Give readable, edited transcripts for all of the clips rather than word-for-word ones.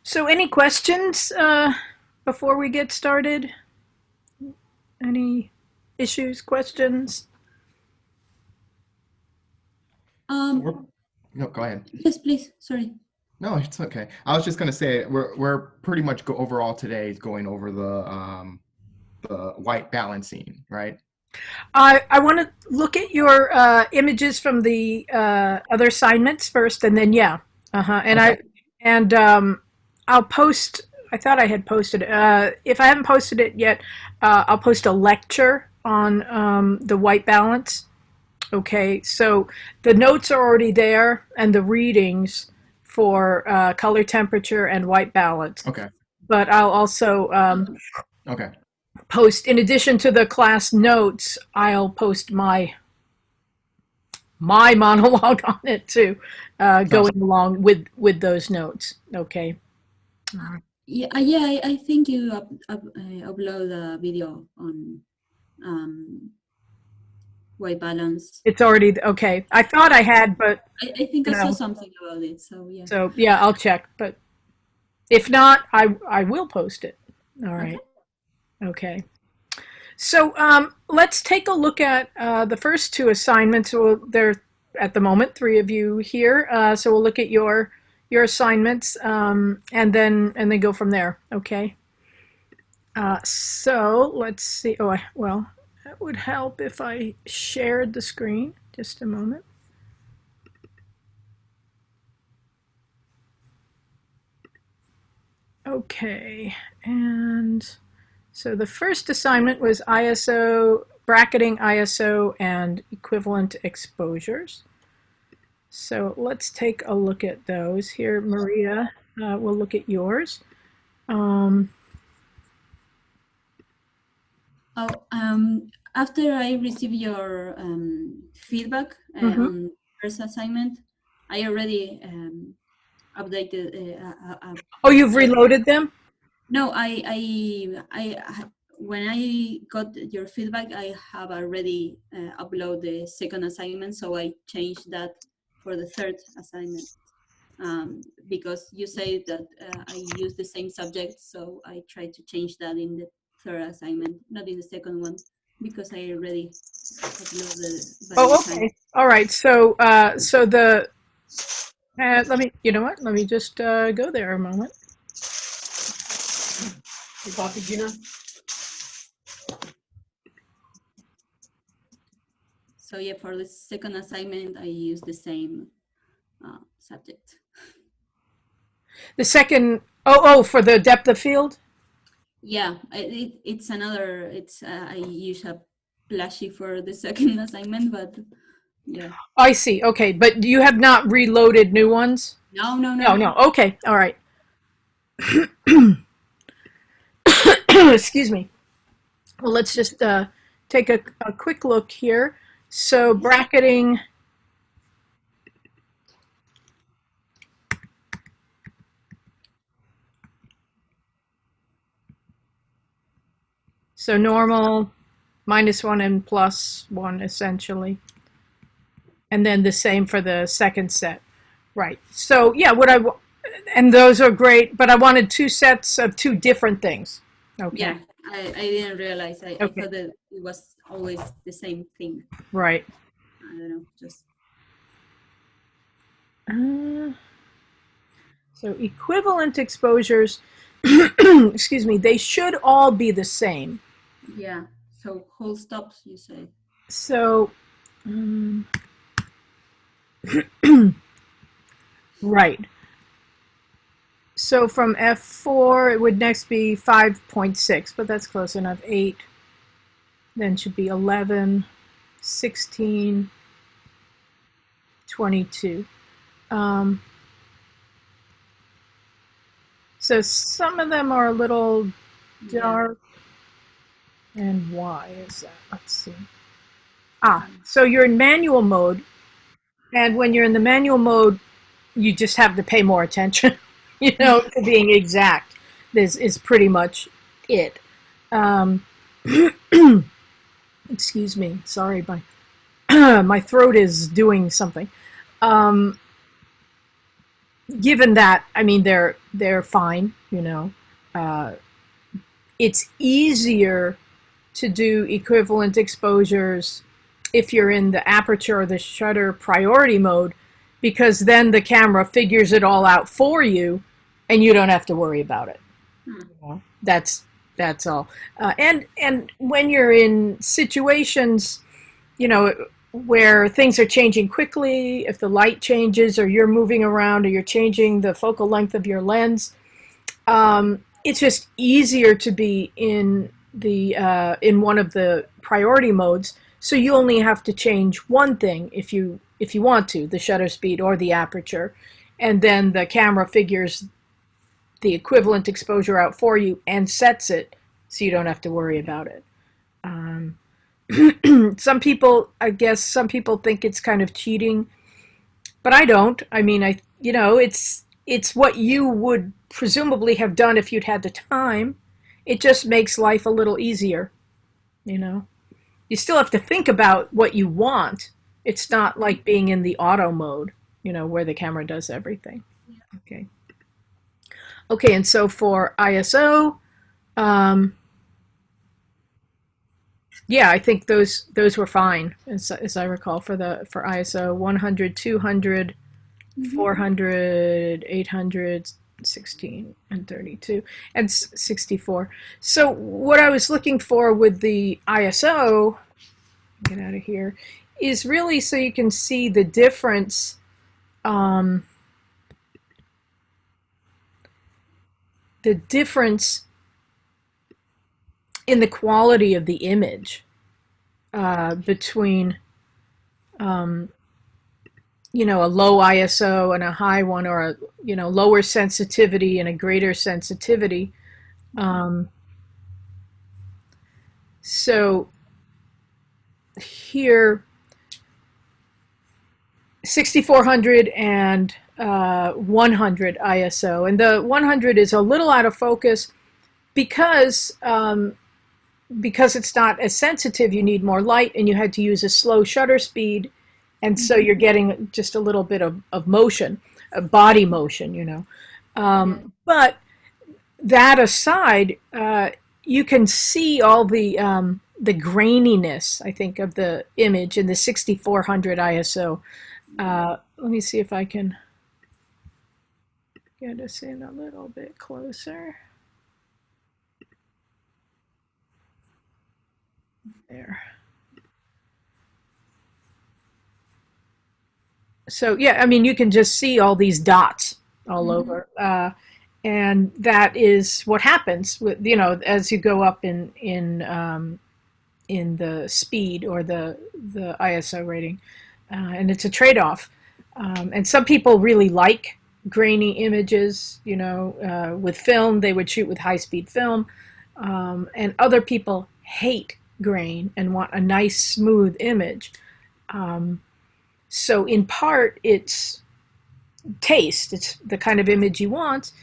So any questions before we get started? Any issues, questions? We're, Um, no, go ahead. yes, please. Sorry. No, it's okay. I was just gonna say we're pretty much go overall today is going over the white balancing, right? I want to look at your images from the other assignments first, and then yeah, and Okay. I'll post. I thought I had posted it. If I haven't posted it yet, I'll post a lecture on the white balance. Okay, so the notes are already there, and the readings for color temperature and white balance. Okay. But I'll also Okay. post, in addition to the class notes, I'll post my monologue on it too, Sounds going along with those notes. Okay. Yeah, I think you upload a video on white balance. It's already okay. I thought I had, but I think you I saw know. something about it. So yeah. So yeah, I'll check. But if not, I will post it. All Okay. right. Okay. So let's take a look at the first two assignments. Well, there are at the moment three of you here, so we'll look at your assignments and then go from there. Okay. So let's see. Well, that would help if I shared the screen. Just a moment. Okay, and so the first assignment was ISO, bracketing ISO and equivalent exposures. So let's take a look at those here. Maria, we'll look at yours. Um, After I receive your feedback mhm. on first assignment, I already updated. Oh, you've reloaded them? No, when I got your feedback, I have already uploaded the second assignment, so I changed that for the third assignment. Because you say that I use the same subject, so I try to change that in the third assignment, not in the second one, because I already uploaded by Oh, the time. okay. All right. So the let me. You know what? Let me just go there a moment. So yeah, for the second assignment, I use the same subject. The second. Oh, for the depth of field. Yeah, it's another. It's I use a Plashy for the second assignment, but yeah. I see. Okay, but you have not reloaded new ones? No, no, No, no. no. Okay. All right. Excuse me. Well, let's just take a quick look here. So bracketing. So normal, -1 and +1 essentially. And then the same for the second set. Right. So yeah, and those are great, but I wanted two sets of two different things. Okay. Yeah, I didn't realize. I Okay. thought that it was always the same thing. Right. I don't know, just Uh, so equivalent exposures, excuse me, they should all be the same. yeah. So whole stops, you say. So, right. So from F4, it would next be 5.6, but that's close enough. 8, then should be 11, 16, 22. So some of them are a little Yeah. dark. And why is that? Let's see. So you're in manual mode. And when you're in the manual mode, you just have to pay more attention, to being exact. This is pretty much it. Um, excuse me. Sorry, my my throat is doing something. Um, given that, I mean, they're fine, you know. Uh, it's easier to do equivalent exposures if you're in the aperture or the shutter priority mode, because then the camera figures it all out for you and you don't have to worry about it. Hmm. You know, that's all. And when you're in situations, you know, where things are changing quickly, if the light changes or you're moving around or you're changing the focal length of your lens, it's just easier to be in the in one of the priority modes. So you only have to change one thing if you want to, the shutter speed or the aperture, and then the camera figures the equivalent exposure out for you and sets it so you don't have to worry about it. Some people, I guess, some people think it's kind of cheating, but I don't. I mean, you know, it's what you would presumably have done if you'd had the time. It just makes life a little easier, you know. You still have to think about what you want. It's not like being in the auto mode, you know, where the camera does everything. Okay. Okay, and so for ISO, yeah, I think those were fine, as I recall, for ISO 100, 200, 400, 800, 16, and 32, and 64. So what I was looking for with the ISO, get out of here, is really so you can see the difference. The difference in the quality of the image between you know, a low ISO and a high one, or a, you know, lower sensitivity and a greater sensitivity. So here, 6400 and 100 ISO, and the 100 is a little out of focus because it's not as sensitive. You need more light, and you had to use a slow shutter speed, and so you're getting just a little bit of motion, body motion, you know. But that aside, you can see all the graininess, I think, of the image in the 6400 ISO. Let me see if I can get us in a little bit closer. There. So yeah, I mean, you can just see all these dots all over, and that is what happens with, you know, as you go up in the speed or the ISO rating, and it's a trade-off. And some people really like grainy images, you know, with film. They would shoot with high-speed film, and other people hate grain and want a nice smooth image. So in part, it's taste. It's the kind of image you want.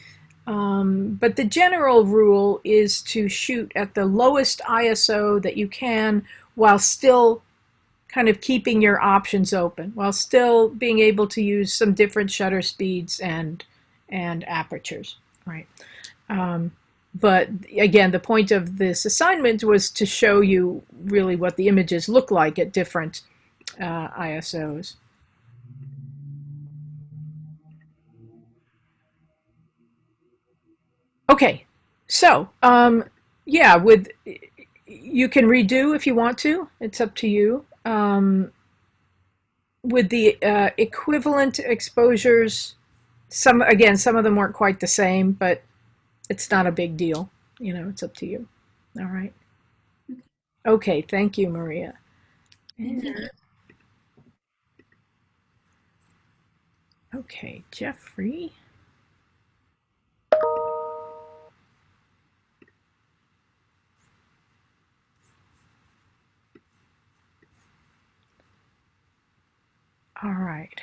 But the general rule is to shoot at the lowest ISO that you can while still kind of keeping your options open, while still being able to use some different shutter speeds and apertures, right? But again, the point of this assignment was to show you really what the images look like at different ISOs. Okay, so yeah, with you can redo if you want to. It's up to you. With the equivalent exposures, some of them weren't quite the same, but it's not a big deal. You know, it's up to you. All right. Okay, thank you, Maria. Okay, Jeffrey. All right.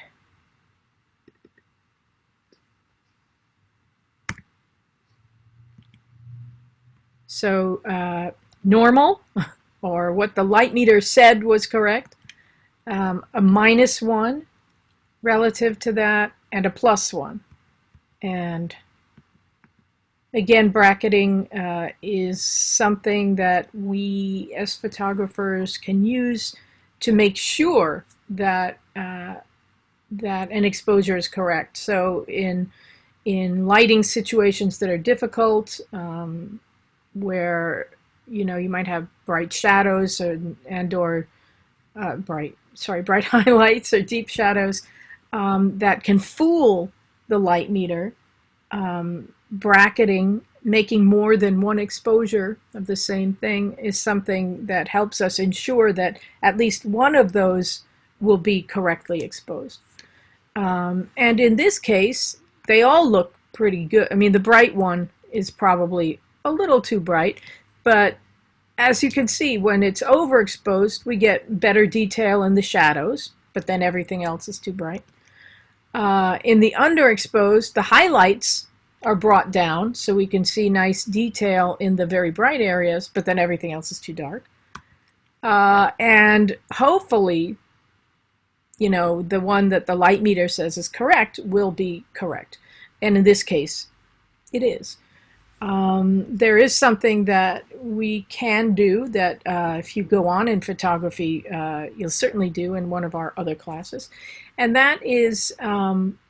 So normal, or what the light meter said was correct, a -1 relative to that, and a +1. And again, bracketing is something that we as photographers can use to make sure that that an exposure is correct. So in lighting situations that are difficult, where you might have bright shadows or bright highlights or deep shadows that can fool the light meter. Bracketing, making more than one exposure of the same thing, is something that helps us ensure that at least one of those will be correctly exposed. And in this case, they all look pretty good. I mean, the bright one is probably a little too bright, but as you can see, when it's overexposed, we get better detail in the shadows, but then everything else is too bright. In the underexposed, the highlights are brought down so we can see nice detail in the very bright areas, but then everything else is too dark. And hopefully, the one that the light meter says is correct will be correct. And in this case, it is. There is something that we can do that if you go on in photography, you'll certainly do in one of our other classes. And that is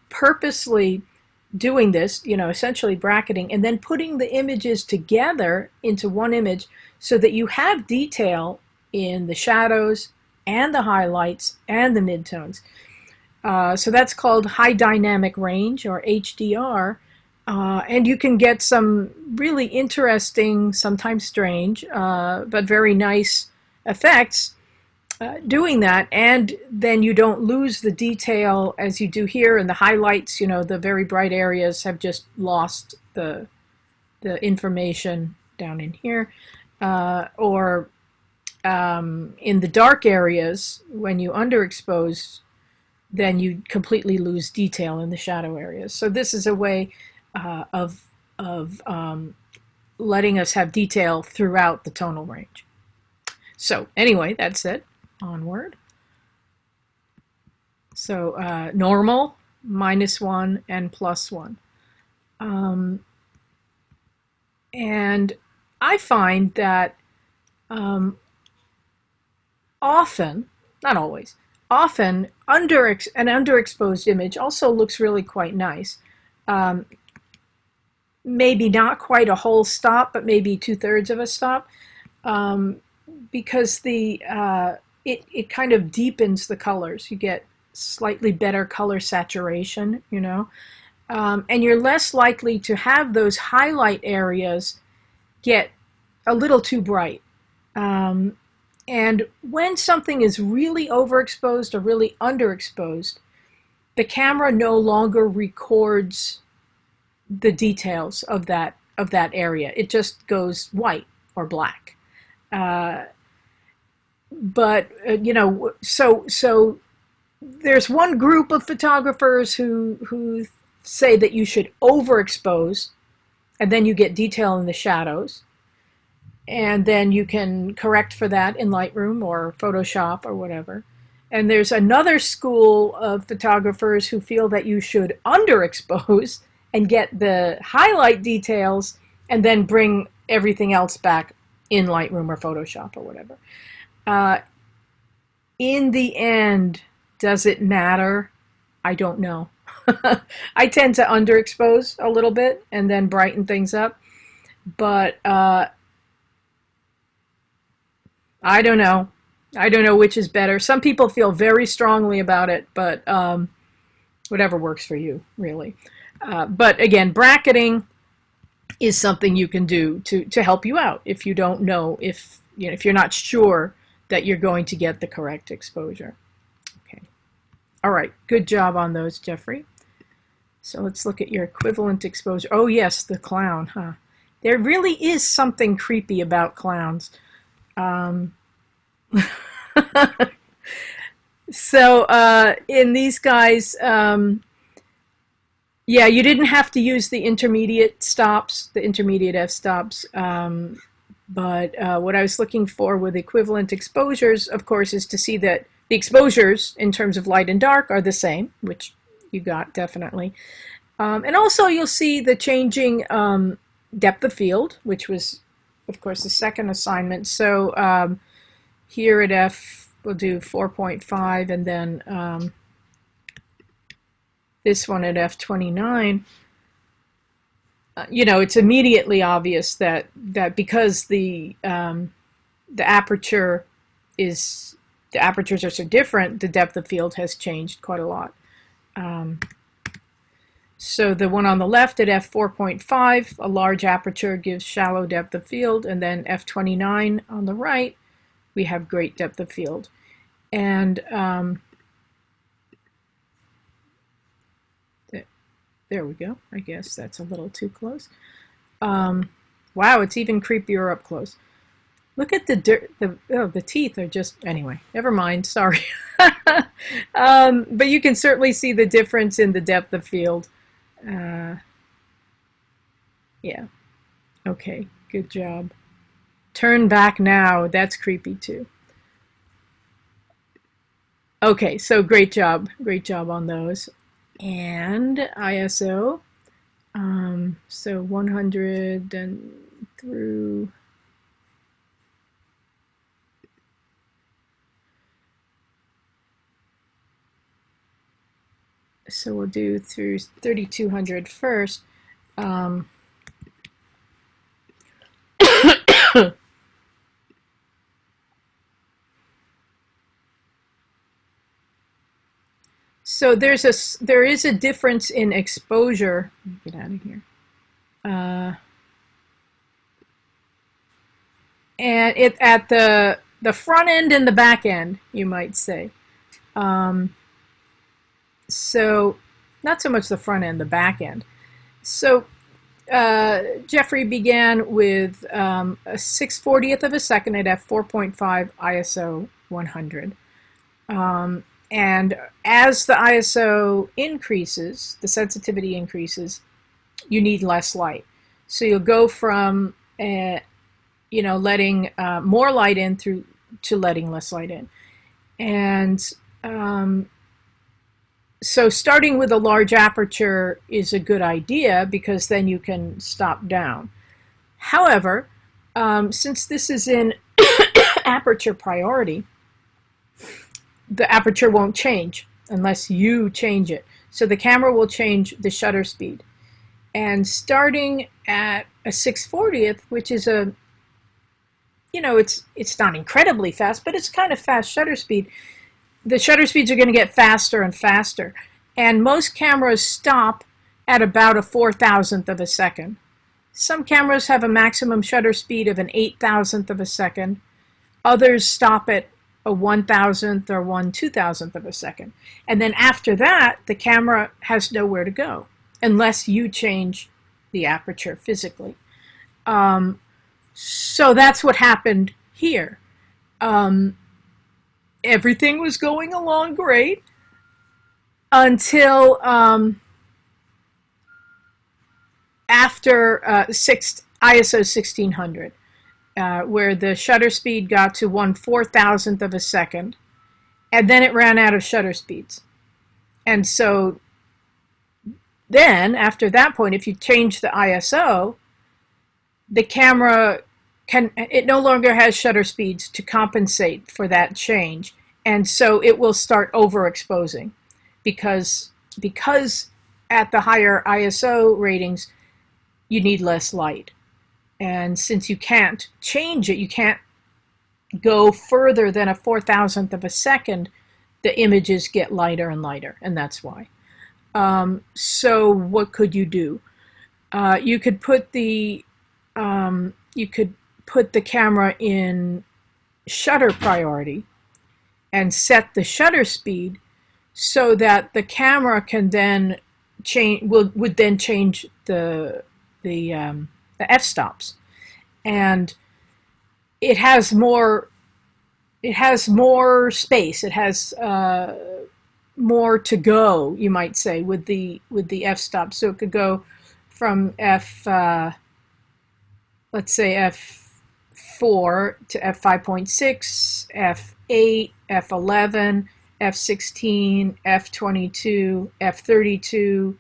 purposely doing this, essentially bracketing, and then putting the images together into one image so that you have detail in the shadows and the highlights and the midtones. So that's called high dynamic range, or HDR. And you can get some really interesting, sometimes strange, but very nice effects doing that. And then you don't lose the detail as you do here. And the highlights, the very bright areas have just lost the information down in here. Or in the dark areas, when you underexpose, then you completely lose detail in the shadow areas. So this is a way of letting us have detail throughout the tonal range. So anyway, that's it. Onward. So normal, -1, and +1. And I find that often, not always, often an underexposed image also looks really quite nice. Maybe not quite a whole stop, but maybe 2/3 of a stop, because it kind of deepens the colors. You get slightly better color saturation, and you're less likely to have those highlight areas get a little too bright. And when something is really overexposed or really underexposed, the camera no longer records the details of that area. It just goes white or black. So there's one group of photographers who say that you should overexpose, and then you get detail in the shadows, and then you can correct for that in Lightroom or Photoshop or whatever. And there's another school of photographers who feel that you should underexpose and get the highlight details and then bring everything else back in Lightroom or Photoshop or whatever. In the end, does it matter? I don't know. I tend to underexpose a little bit and then brighten things up. But I don't know. I don't know which is better. Some people feel very strongly about it, but whatever works for you, really. But again, bracketing is something you can do to help you out if you don't know, if you're not sure that you're going to get the correct exposure. Okay. All right. Good job on those, Jeffrey. So let's look at your equivalent exposure. Oh yes, the clown, huh? There really is something creepy about clowns. So in these guys, yeah, you didn't have to use the intermediate stops, the intermediate f-stops, but what I was looking for with equivalent exposures, of course, is to see that the exposures in terms of light and dark are the same, which you got definitely. And also you'll see the changing depth of field, which was, of course, the second assignment. So here at F, we'll do 4.5, and then this one at F29. You know, it's immediately obvious that because the aperture is, the apertures are so different, the depth of field has changed quite a lot. So the one on the left at f4.5, a large aperture gives shallow depth of field, and then f29 on the right, we have great depth of field. And there we go. I guess that's a little too close. Wow, it's even creepier up close. Look at the teeth are just, anyway, never mind, sorry. But you can certainly see the difference in the depth of field. Yeah, okay, good job. Turn back now, that's creepy too. Okay, so great job on those. And ISO, so 100 and through, so we'll do through 3200 first. So there is a difference in exposure. Let me get out of here. And it at the front end and the back end, you might say. So not so much the front end, the back end. So Jeffrey began with a 6/40th of a second at f4.5 ISO 100. And as the ISO increases, the sensitivity increases, you need less light. So you'll go from, you know, letting more light in to letting less light in. And so starting with a large aperture is a good idea because then you can stop down. However, since this is in aperture priority, the aperture won't change unless you change it. So the camera will change the shutter speed. And starting at a 6/40th, which is a, you know, it's not incredibly fast, but it's kind of fast shutter speed. The shutter speeds are going to get faster and faster. And most cameras stop at about a 4,000th of a second. Some cameras have a maximum shutter speed of an 8,000th of a second. Others stop at a 1,000th or 1/2000th of a second. And then after that, the camera has nowhere to go unless you change the aperture physically. So that's what happened here. Everything was going along great until after ISO 1600. Where the shutter speed got to 1/4000th of a second, and then it ran out of shutter speeds. And so then, after that point, if you change the ISO, the camera it no longer has shutter speeds to compensate for that change, and so it will start overexposing because at the higher ISO ratings, you need less light. And since you can't change it, you can't go further than a 4,000th of a second, the images get lighter and lighter, and that's why. So what could you do? You could put the camera in shutter priority and set the shutter speed so that the camera can then would then change the f-stops, and it has more space. It has more to go, you might say, with the f-stop. So it could go from let's say f4 to f5.6, f8, f11, f16, f22, f32,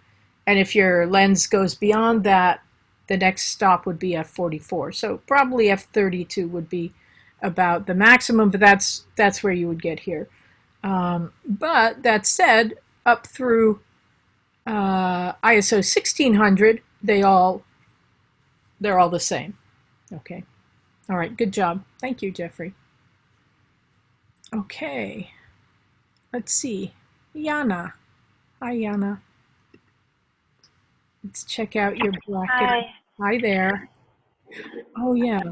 And if your lens goes beyond that, the next stop would be f44. So probably f32 would be about the maximum, but that's where you would get here. But that said, up through ISO 1600, they're all the same. Okay. All right. Good job. Thank you, Jeffrey. Okay. Let's see. Yana. Hi, Yana. Let's check out your bracket. Hi. Hi there. Oh, yeah.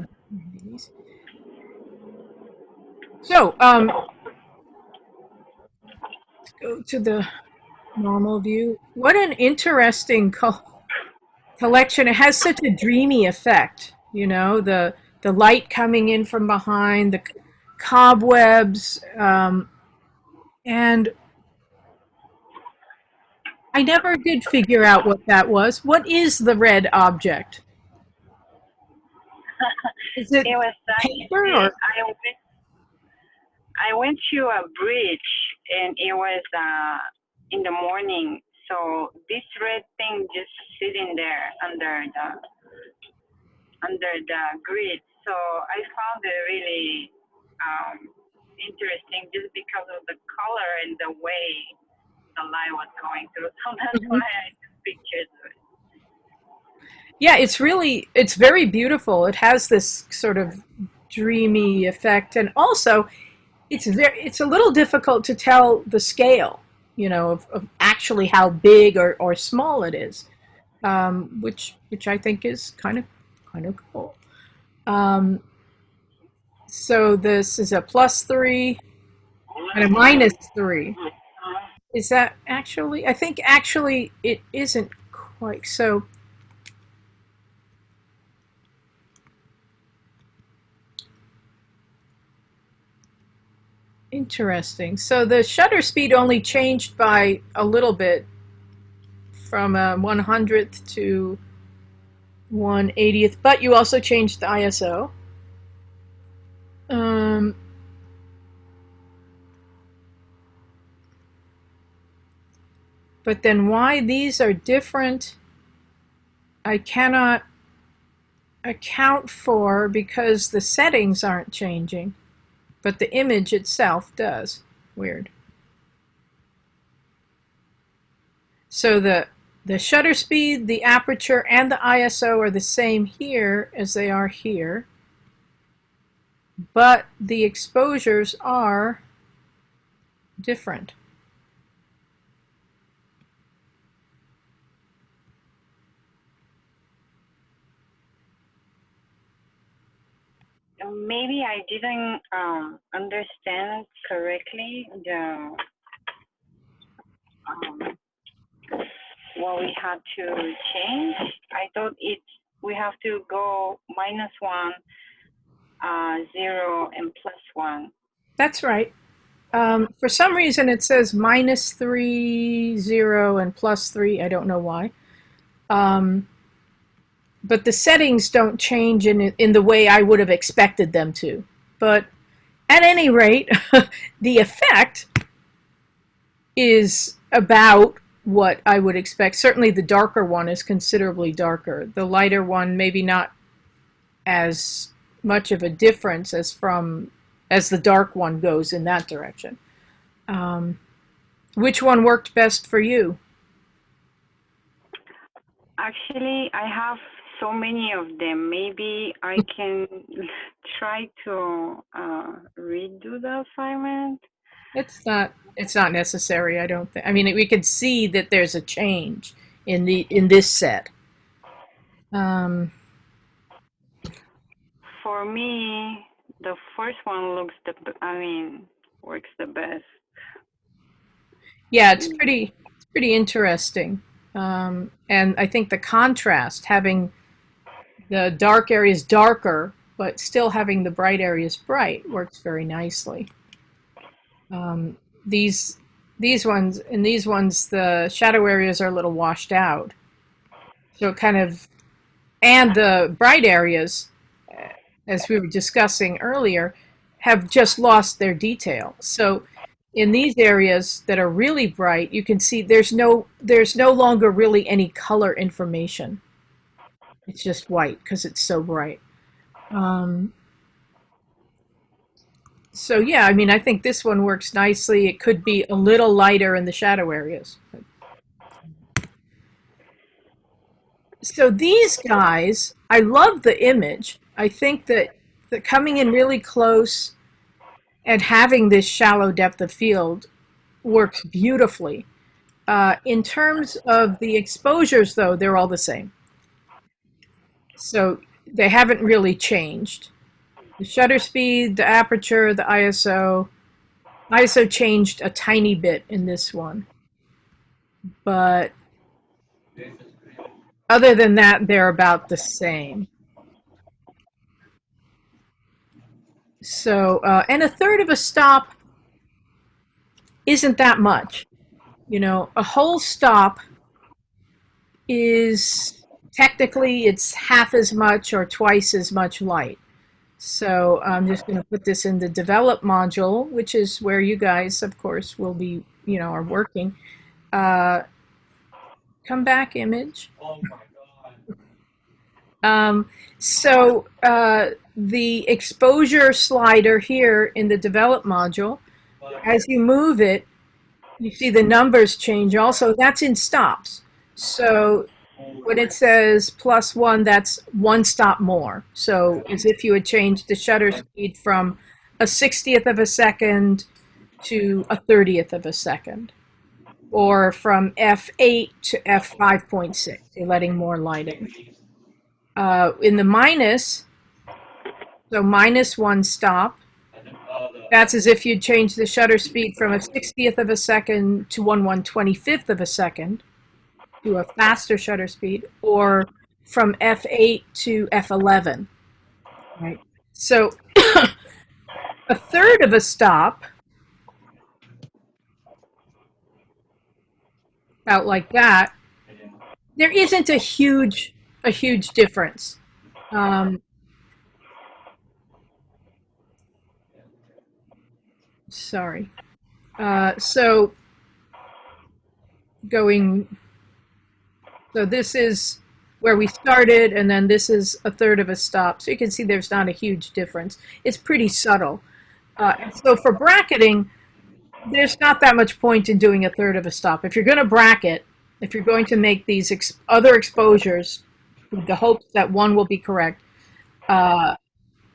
So, let's go to the normal view. What an interesting collection. It has such a dreamy effect, you know, the light coming in from behind, the cobwebs, and I never did figure out what that was. What is the red object? Is it It was paper actually, or? I went to a bridge and it was in the morning. So this red thing just sitting there under the grid. So I found it really interesting just because of the color and the way the light was going through. So that's why I took pictures of it. Yeah, it's very beautiful. It has this sort of dreamy effect, and also it's a little difficult to tell the scale, you know, of actually how big or small it is, which I think is kind of cool. So this is a +3 and a -3. Is that actually? I think actually it isn't quite so. Interesting. So the shutter speed only changed by a little bit from a 100th to 1/80th, but you also changed the ISO. But then why these are different, I cannot account for because the settings aren't changing, but the image itself does. Weird. So the shutter speed, the aperture, and the ISO are the same here as they are here, but the exposures are different. Maybe I didn't understand correctly what we had to change. I thought we have to go -1, 0, and +1. That's right. For some reason it says -3, 0, and +3. I don't know why. But the settings don't change in the way I would have expected them to. But at any rate, the effect is about what I would expect. Certainly the darker one is considerably darker. The lighter one maybe not as much of a difference as the dark one goes in that direction. Which one worked best for you? Actually, I have so many of them. Maybe I can try to redo the assignment. It's not necessary, I don't think. I mean, we could see that there's a change in this set. For me, the first one works the best. Yeah, it's pretty interesting. And I think the contrast, having the dark areas darker, but still having the bright areas bright, works very nicely. These ones, the shadow areas are a little washed out. So and the bright areas, as we were discussing earlier, have just lost their detail. So in these areas that are really bright, you can see there's no longer really any color information. It's just white because it's so bright. So yeah, I mean, I think this one works nicely. It could be a little lighter in the shadow areas. So these guys, I love the image. I think that coming in really close and having this shallow depth of field works beautifully. In terms of the exposures, though, they're all the same. So they haven't really changed. The shutter speed, the aperture, the ISO. ISO changed a tiny bit in this one. But other than that, they're about the same. So, and a third of a stop isn't that much. You know, a whole stop is technically it's half as much or twice as much light. So I'm just going to put this in the develop module, which is where you guys, of course, will be, you know, are working. Come back image. Oh my God. The exposure slider here in the develop module, as you move it, you see the numbers change also. That's in stops. So when it says +1, that's one stop more. So as if you had changed the shutter speed from a 60th of a second to a 30th of a second, or from f8 to f5.6. You're letting more light in. In the minus, so -1 stop, that's as if you'd change the shutter speed from a 60th of a second to 1/125th of a second, to a faster shutter speed, or from f8 to f11, right? So a third of a stop, out like that, there isn't a huge difference. Sorry. So this is where we started, and then this is a third of a stop. So you can see there's not a huge difference. It's pretty subtle. So for bracketing, there's not that much point in doing a third of a stop. If you're going to bracket, if you're going to make these other exposures with the hopes that one will be correct,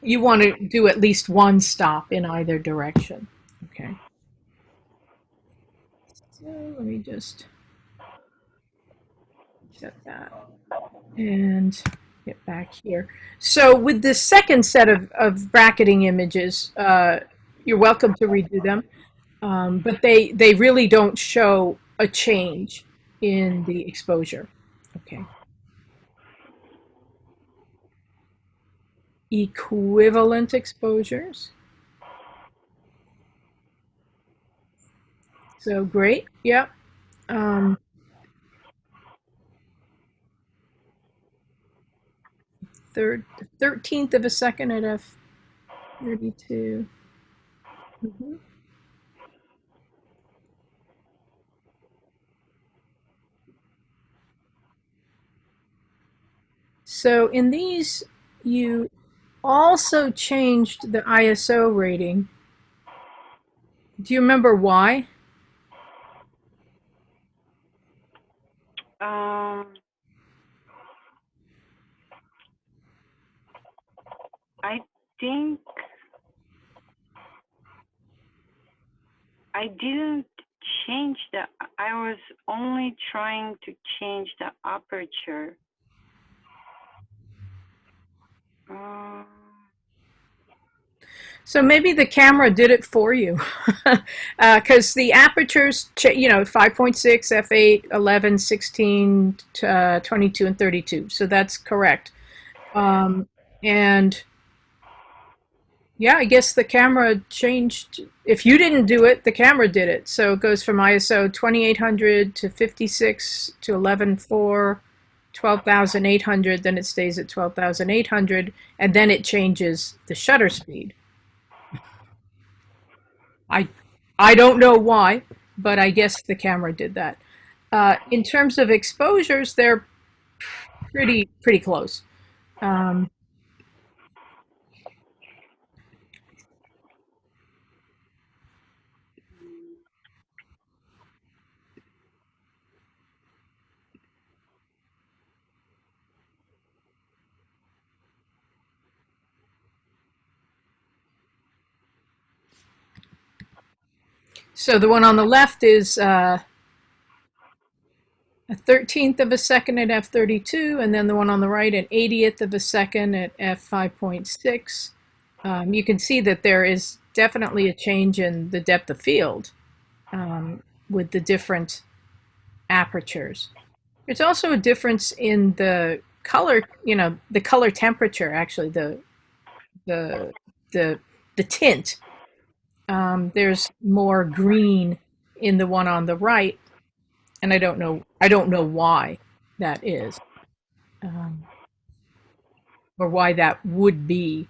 you want to do at least one stop in either direction. Okay. So let me just set that and get back here. So with the second set of bracketing images, you're welcome to redo them, but they really don't show a change in the exposure. Okay. Equivalent exposures. So great, yeah. 13th of a second at f32. Mm-hmm. So in these, you also changed the ISO rating. Do you remember why? I think I didn't change I was only trying to change the aperture. So maybe the camera did it for you, because the apertures, you know, 5.6, f8, 11, 16, 22, and 32. So that's correct. And yeah, I guess the camera changed. If you didn't do it, the camera did it. So it goes from ISO 2800 to 56 to 11.4, 12,800, then it stays at 12,800, and then it changes the shutter speed. I don't know why, but I guess the camera did that. In terms of exposures, they're pretty close. Um, so the one on the left is a 13th of a second at f32, and then the one on the right an 80th of a second at f5.6. You can see that there is definitely a change in the depth of field with the different apertures. There's also a difference in the color, the color temperature, actually, the the tint. There's more green in the one on the right, and I don't know why that is, or why that would be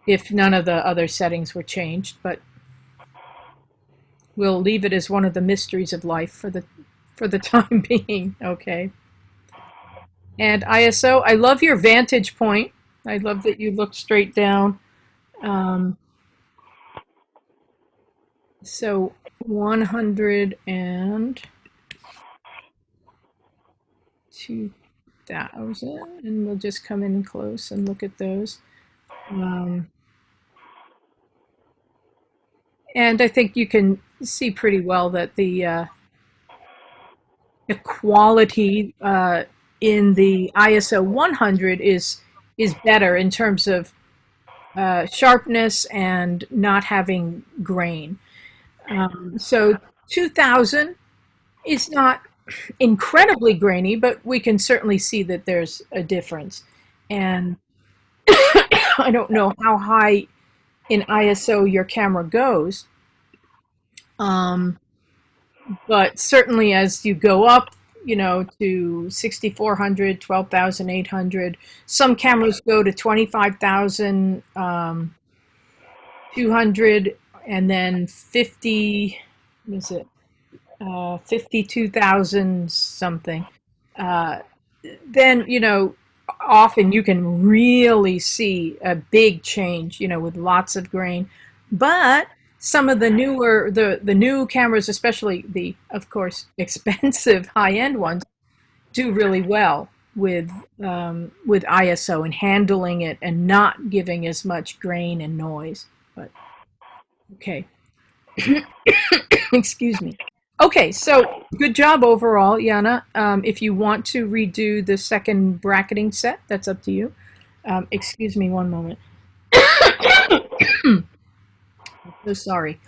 if none of the other settings were changed, but we'll leave it as one of the mysteries of life for the time being. Okay. And ISO, I love your vantage point. I love that you look straight down. So 100 and 2000, and we'll just come in close and look at those. And I think you can see pretty well that the quality in the ISO 100 is better in terms of sharpness and not having grain. So 2000 is not incredibly grainy, but we can certainly see that there's a difference. And I don't know how high in ISO your camera goes, but certainly as you go up, to 6400, 12,800, some cameras go to 25,000, 200, and then 50, what is it? 52,000 something. Then, often you can really see a big change, with lots of grain. But some of the newer, the new cameras, especially the, of course, expensive high-end ones, do really well with ISO and handling it and not giving as much grain and noise. But okay. Excuse me. Okay, so good job overall, Yana. If you want to redo the second bracketing set, that's up to you. Excuse me one moment. I'm so sorry.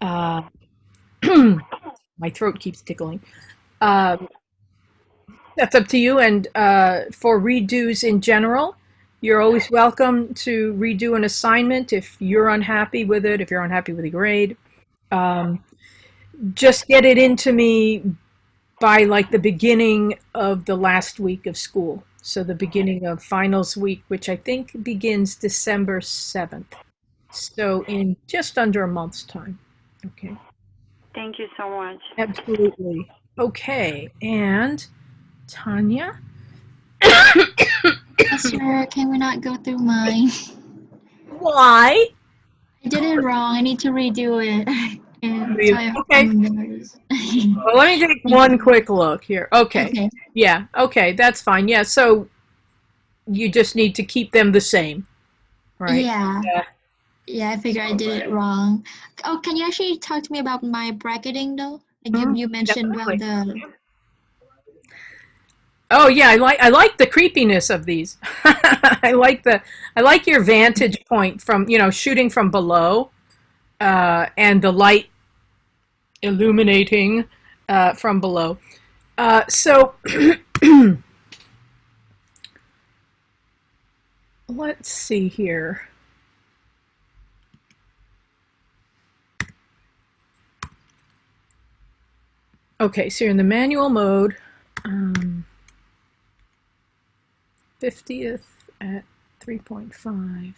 My throat keeps tickling. That's up to you. And for redos in general, you're always welcome to redo an assignment if you're unhappy with it, if you're unhappy with the grade. Just get it into me by like the beginning of the last week of school. So the beginning of finals week, which I think begins December 7th. So in just under a month's time. Okay. Thank you so much. Absolutely. Okay. And Tanya? Sir, can we not go through mine? Why? I did it wrong. I need to redo it. And so I'm Okay. embarrassed. Well, let me take one quick look here. Okay. Okay. Yeah. Okay. That's fine. Yeah. So you just need to keep them the same, right? Yeah. Yeah. Yeah, I figure I did it wrong. Oh, can you actually talk to me about my bracketing though? Like you mentioned about Definitely. the. Oh yeah, I like the creepiness of these. I like your vantage point from shooting from below, and the light illuminating from below. So let's see here. Okay, so you're in the manual mode. 50th at 3.5.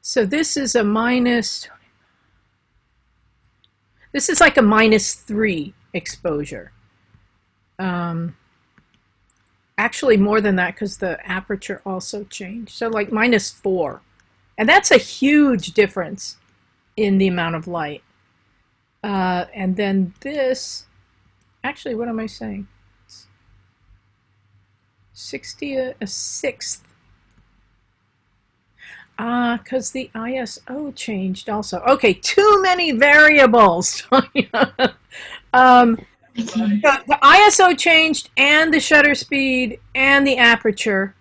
So this is a minus This is like a -3 exposure. Actually more than that because the aperture also changed. So like -4. And that's a huge difference in the amount of light. And then this, actually, what am I saying? 60 a sixth. Because the ISO changed also. Okay, too many variables. The ISO changed and the shutter speed and the aperture.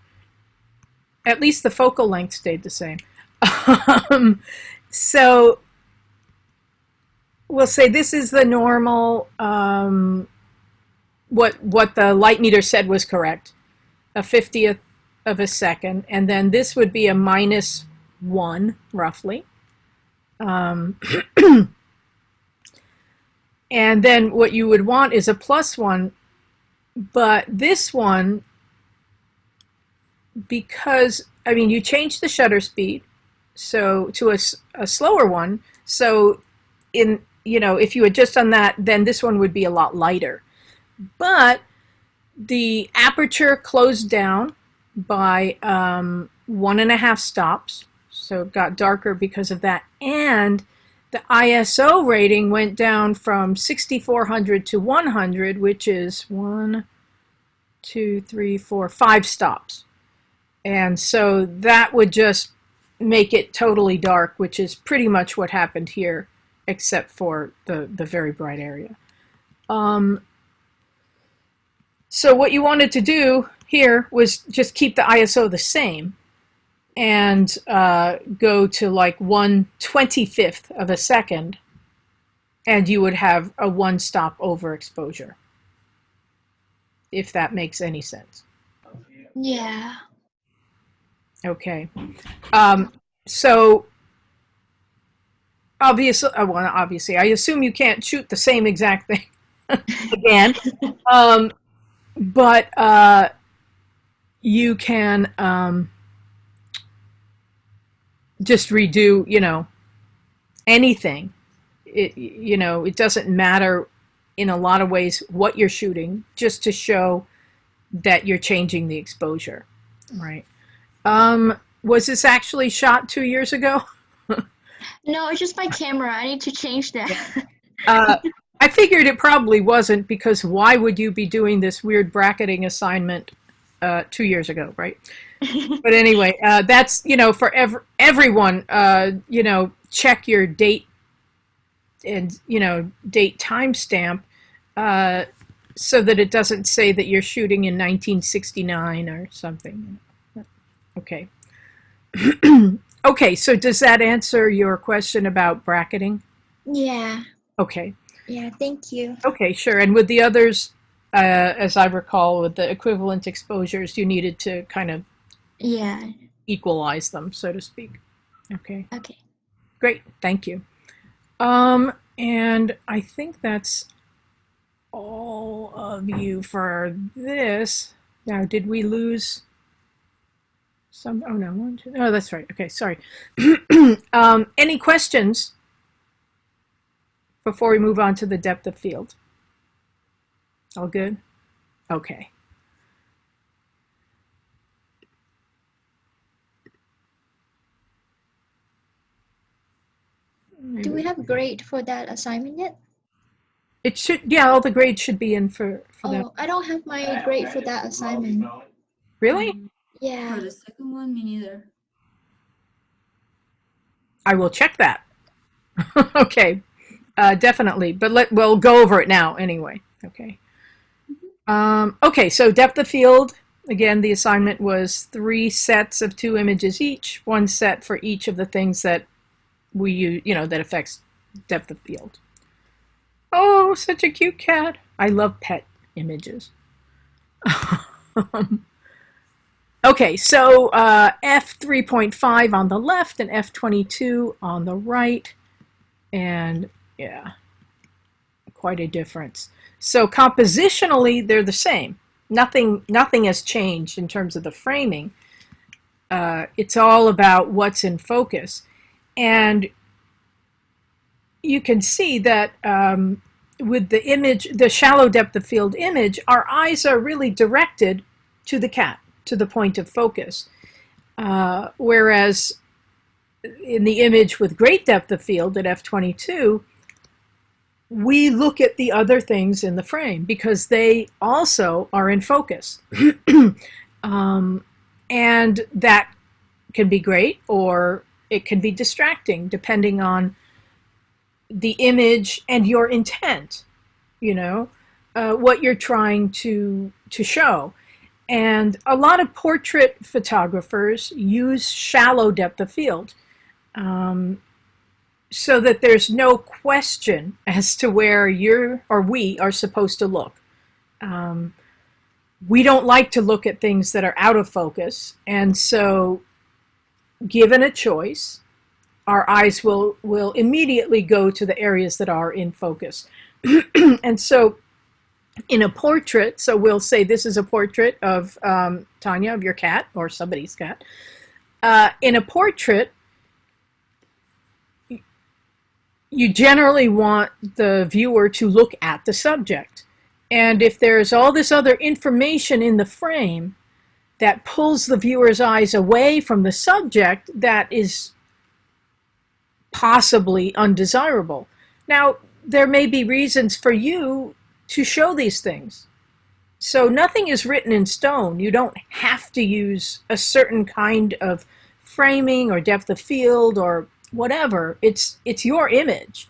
At least the focal length stayed the same. So we'll say this is the normal, what the light meter said was correct, a 50th of a second, and then this would be a -1 roughly. And then what you would want is a +1, but this one, because, I mean, you change the shutter speed so to a slower one, so if you had just done that, then this one would be a lot lighter. But the aperture closed down by 1.5 stops, so it got darker because of that, and the ISO rating went down from 6400 to 100, which is 1, 2, 3, 4, 5 stops. And so that would just make it totally dark, which is pretty much what happened here, except for the very bright area. So what you wanted to do here was just keep the ISO the same and go to like 1/25th of a second, and you would have a 1-stop overexposure, if that makes any sense. Yeah. Okay. So obviously, I assume you can't shoot the same exact thing again, but you can just redo, anything. It doesn't matter in a lot of ways what you're shooting, just to show that you're changing the exposure, right? Was this actually shot 2 years ago? No, it's just my camera. I need to change that. I figured it probably wasn't, because why would you be doing this weird bracketing assignment 2 years ago, right? But anyway, that's, for everyone, check your date and, date timestamp so that it doesn't say that you're shooting in 1969 or something. Okay. Okay, so does that answer your question about bracketing? Yeah. Okay. Yeah, thank you. Okay, sure. And with the others, as I recall, with the equivalent exposures, you needed to kind of Yeah. equalize them, so to speak. Okay, Okay. great. Thank you. And I think that's all of you for this. Now, did we lose some? Oh, no. 1, 2. Oh, that's right. Okay, sorry. Any questions before we move on to the depth of field? All good? Okay. Do we have grade for that assignment yet? It should, yeah, all the grades should be in for that. Oh, I don't have my grade for that assignment. Really? Yeah. For the second one, me neither. I will check that. Okay, definitely. But we'll go over it now anyway. Okay. Okay, so depth of field. Again, the assignment was 3 sets of 2 images each, 1 set for each of the things that we use, that affects depth of field. Oh, such a cute cat. I love pet images. Okay, so f3.5 on the left and f22 on the right. And yeah, quite a difference. So compositionally, they're the same. Nothing has changed in terms of the framing. It's all about what's in focus. And, you can see that with the image, the shallow depth of field image, our eyes are really directed to the cat, to the point of focus. Whereas in the image with great depth of field at f22, we look at the other things in the frame because they also are in focus. And that can be great, or it can be distracting, depending on the image and your intent, what you're trying to show. And a lot of portrait photographers use shallow depth of field, so that there's no question as to where we are supposed to look. We don't like to look at things that are out of focus, and so given a choice, our eyes will immediately go to the areas that are in focus. And so in a portrait, so we'll say this is a portrait of Tanya, of your cat, or somebody's cat. In a portrait, you generally want the viewer to look at the subject. And if there's all this other information in the frame that pulls the viewer's eyes away from the subject, that is possibly undesirable. Now, there may be reasons for you to show these things. So nothing is written in stone. You don't have to use a certain kind of framing or depth of field or whatever. It's your image.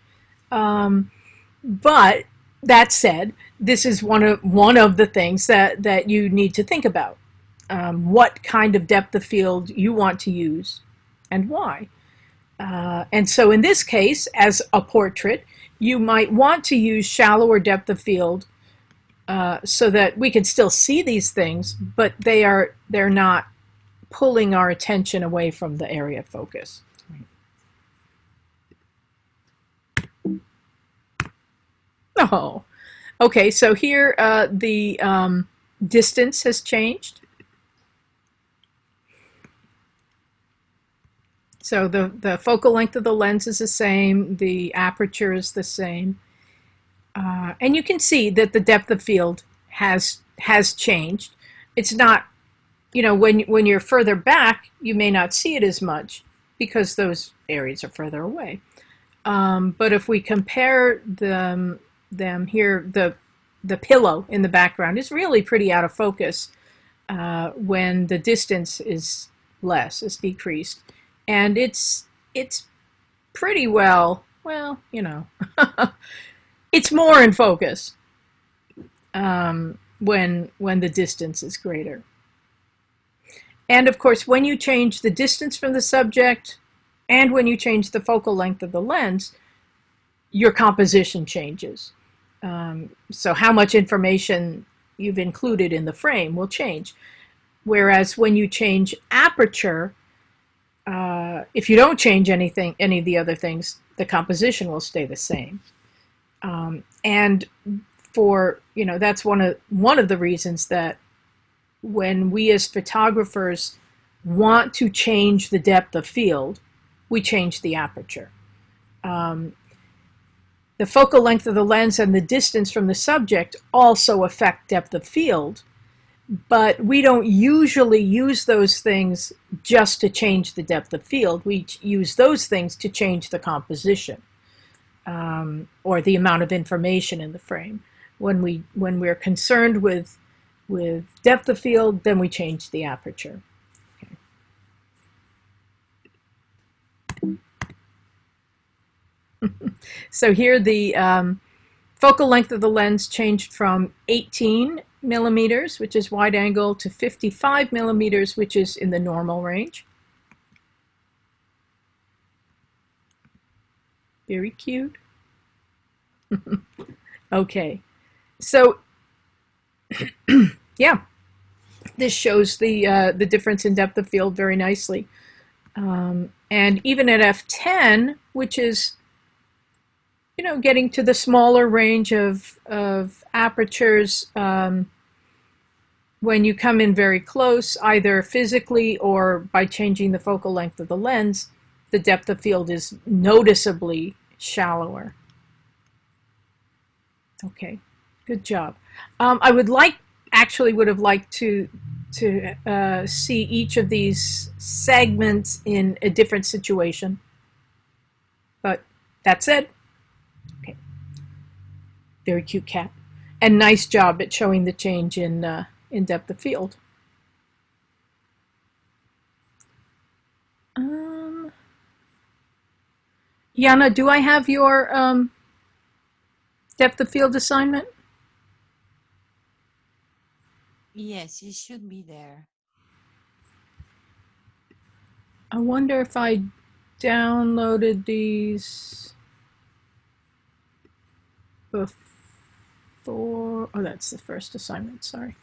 But that said, this is one of the things that you need to think about. What kind of depth of field you want to use and why. And so in this case, as a portrait, you might want to use shallower depth of field so that we can still see these things, but they're not pulling our attention away from the area of focus. Oh, okay, so here the distance has changed. So the focal length of the lens is the same, the aperture is the same. And you can see that the depth of field has changed. It's not, when you're further back, you may not see it as much because those areas are further away. But if we compare them here, the pillow in the background is really pretty out of focus when the distance is decreased. And it's pretty well, it's more in focus when the distance is greater. And of course, when you change the distance from the subject and when you change the focal length of the lens, your composition changes. So how much information you've included in the frame will change. Whereas when you change aperture, if you don't change any of the other things, the composition will stay the same. And for, that's one of the reasons that when we as photographers want to change the depth of field, we change the aperture. The focal length of the lens and the distance from the subject also affect depth of field, but we don't usually use those things just to change the depth of field. We use those things to change the composition or the amount of information in the frame. When we're concerned with depth of field, then we change the aperture. Okay. So here the focal length of the lens changed from 18 millimeters, which is wide angle, to 55 millimeters, which is in the normal range. Very cute. Okay, so yeah, this shows the difference in depth of field very nicely. And even at f10, which is getting to the smaller range of apertures, when you come in very close, either physically or by changing the focal length of the lens, the depth of field is noticeably shallower. Okay, good job. I would like, actually would have liked to see each of these segments in a different situation, but that's it. Okay, very cute cat, and nice job at showing the change in depth of field. Yana, do I have your depth of field assignment? Yes, it should be there. I wonder if I downloaded these before. Oh, that's the first assignment, sorry.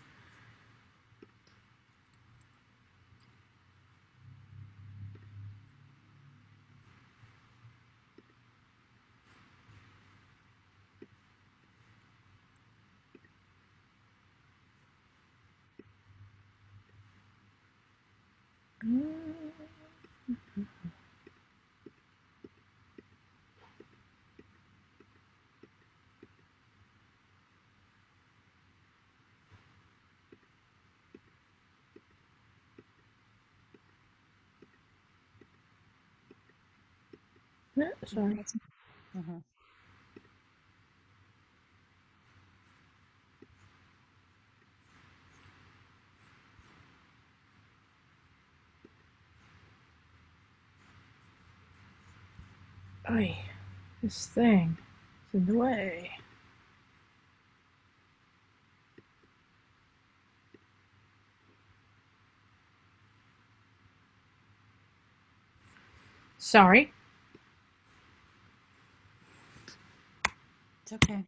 Sorry. Mhm. Ay, this thing is in the way. Sorry. It's okay.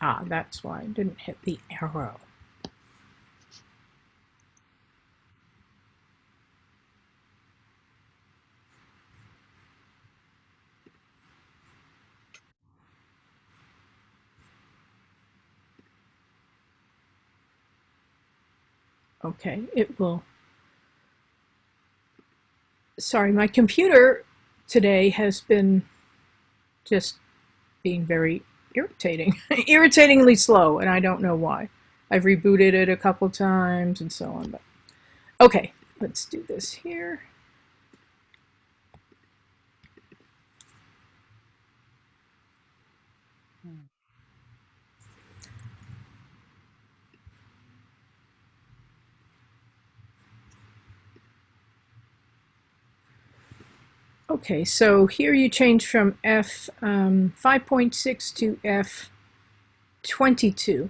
Ah, that's why I didn't hit the arrow. Okay, it will. Sorry, my computer today has been just being very irritating, irritatingly slow, and I don't know why. I've rebooted it a couple times and so on, but okay, let's do this here. Okay, so here you change from F 5.6 to F 22.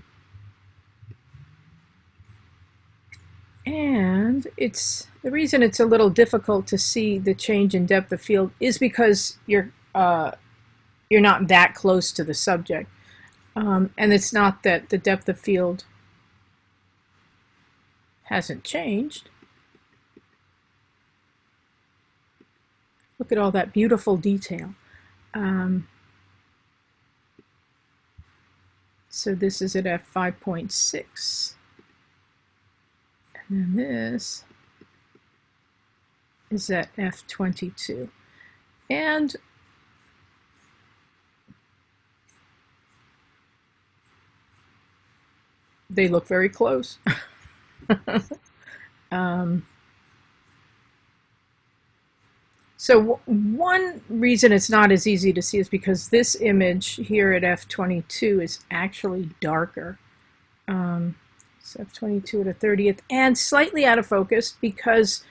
And it's the reason it's a little difficult to see the change in depth of field is because you're not that close to the subject, and it's not that the depth of field hasn't changed. Look at all that beautiful detail. So this is at f5.6. And then this is at f22. And they look very close. So one reason it's not as easy to see is because this image here at f22 is actually darker. It's f22 at a 30th and slightly out of focus because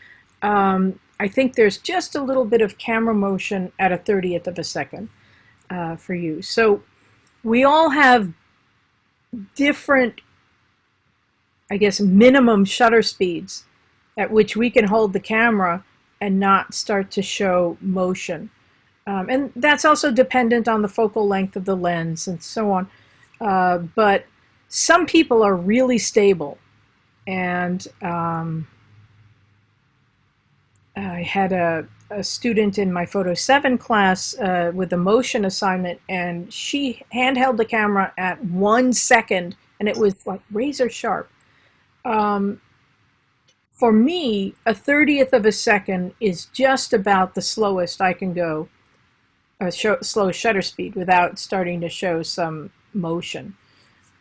I think there's just a little bit of camera motion at a 30th of a second for you. So we all have different, I guess, minimum shutter speeds at which we can hold the camera and not start to show motion. And that's also dependent on the focal length of the lens and so on. But some people are really stable and I had a student in my Photo 7 class with a motion assignment, and she handheld the camera at 1 second, and it was like razor sharp. For me, a 30th of a second is just about the slowest I can go, slow shutter speed without starting to show some motion.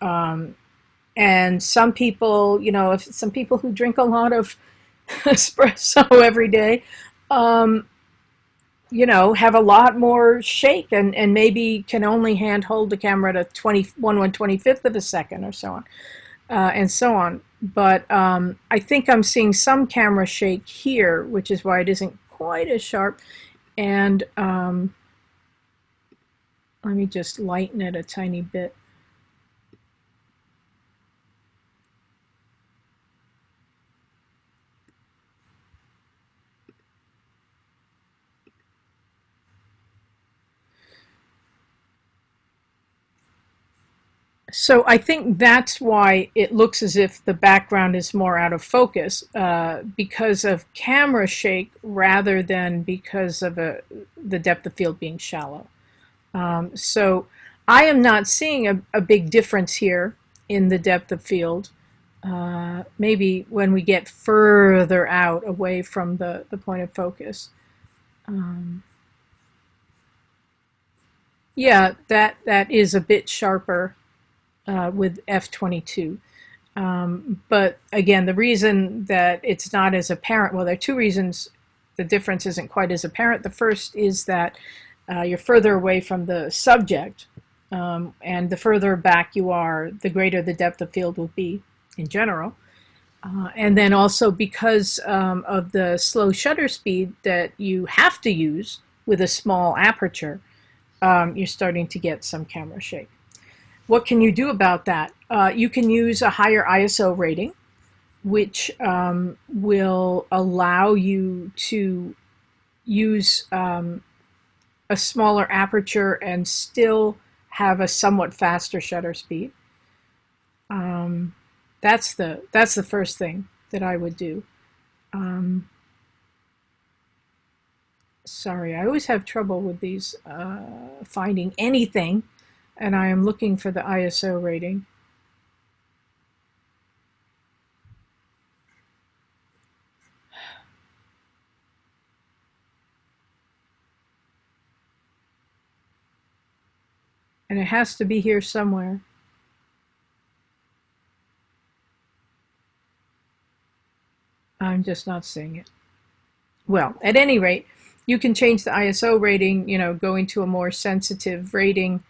And some people, you know, if some people who drink a lot of espresso every day, you know, have a lot more shake and maybe can only hand hold the camera at a 1/25th of a second or so on, and so on. But I think I'm seeing some camera shake here, which is why it isn't quite as sharp. And let me just lighten it a tiny bit. So I think that's why it looks as if the background is more out of focus, because of camera shake rather than because of the depth of field being shallow. So I am not seeing a big difference here in the depth of field. Maybe when we get further out away from the point of focus. Yeah, that is a bit sharper with f/22. But again, the reason that it's not as apparent, well, there are two reasons the difference isn't quite as apparent. The first is that you're further away from the subject, and the further back you are, the greater the depth of field will be in general. And then also because of the slow shutter speed that you have to use with a small aperture, you're starting to get some camera shake. What can you do about that? You can use a higher ISO rating, which will allow you to use a smaller aperture and still have a somewhat faster shutter speed. That's the first thing that I would do. Sorry, I always have trouble with these finding anything, and I am looking for the ISO rating. And it has to be here somewhere. I'm just not seeing it. Well, at any rate, you can change the ISO rating, you know, going to a more sensitive rating,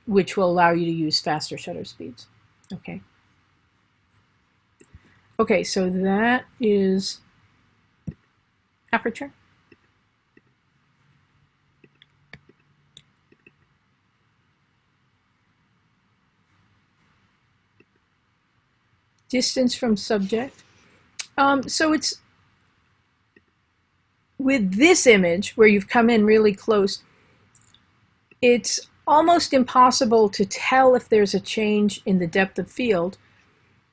which will allow you to use faster shutter speeds. Okay. Okay, so that is aperture. Distance from subject. So it's with this image where you've come in really close, it's almost impossible to tell if there's a change in the depth of field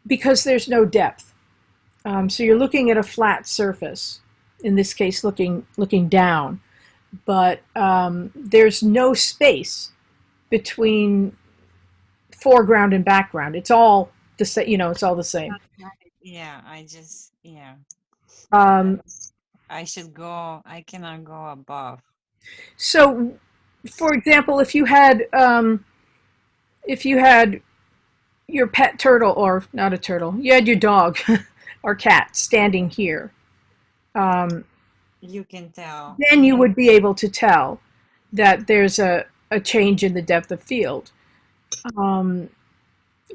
because there's no depth. So you're looking at a flat surface, in this case looking down, but there's no space between foreground and background. It's all the same, you know, it's all the same. Yeah, yeah. I cannot go above. So, for example, if you had your pet turtle, or not a turtle, you had your dog or cat standing here, You can tell. then you would be able to tell that there's a change in the depth of field.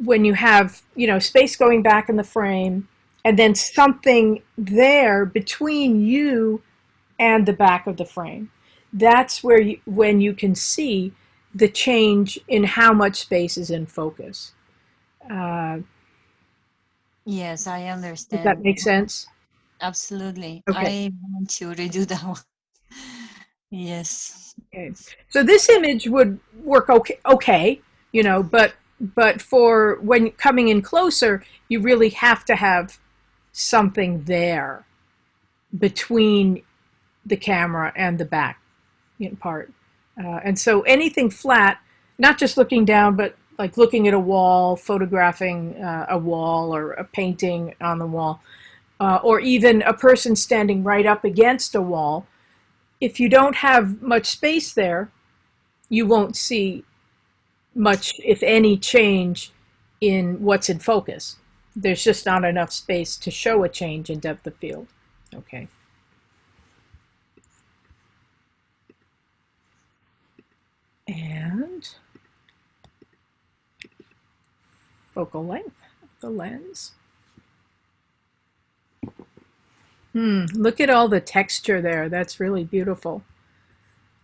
When you have, you know, space going back in the frame, and then something there between you and the back of the frame, that's where when you can see the change in how much space is in focus. Yes, I Does understand. that make sense? Absolutely. Okay. I want you to do that one. Yes. Okay. So this image would work okay, you know, but for when coming in closer, you really have to have something there. between the camera and the back part. And so anything flat, not just looking down, but like looking at a wall, photographing a wall or a painting on the wall, or even a person standing right up against a wall, if you don't have much space there, you won't see much, if any, change in what's in focus. There's just not enough space to show a change in depth of field. Okay. And focal length of the lens. Look at all the texture there. That's really beautiful.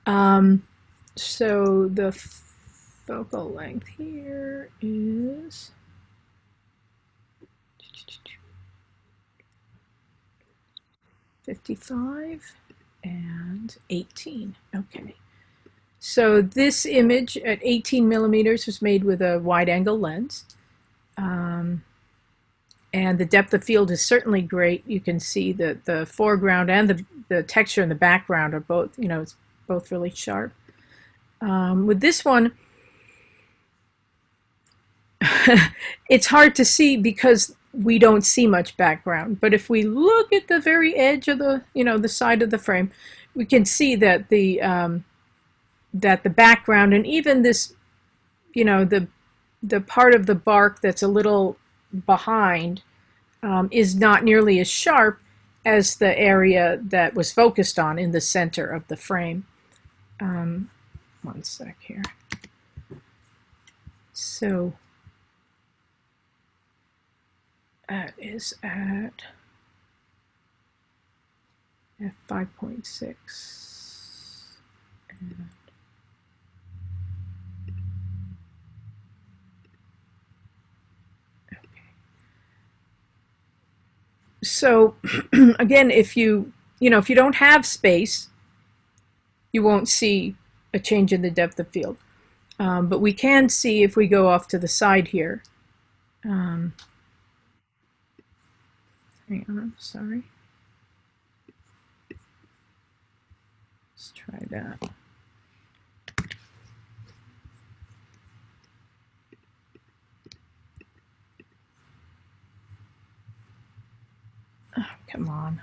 So the focal length here is 55 and 18. Okay. So this image at 18 millimeters was made with a wide angle lens. And the depth of field is certainly great. You can see that the foreground and the texture in the background are both, it's both really sharp. With this one, it's hard to see because we don't see much background. But if we look at the very edge of the, the side of the frame, we can see that the background and even this, the part of the bark that's a little behind is not nearly as sharp as the area that was focused on in the center of the frame. One sec here. So that is at f5.6. And so again, if you don't have space, you won't see a change in the depth of field. But we can see if we go off to the side here. Hang on, sorry. Let's try that. Oh, come on.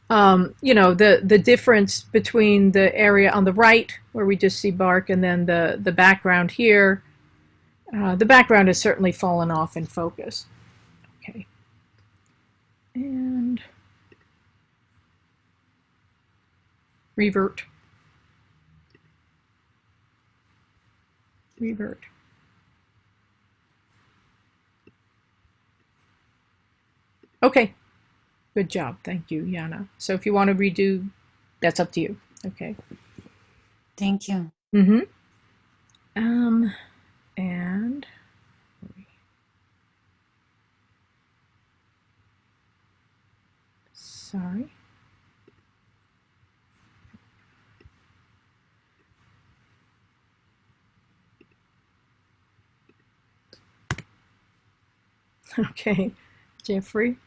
The difference between the area on the right where we just see bark and then the background here. The background has certainly fallen off in focus. Okay. And revert. Revert. Okay. Good job. Thank you, Yana. So if you want to redo, that's up to you. Okay. Thank you. Mm-hmm. And sorry. Okay, Jeffrey.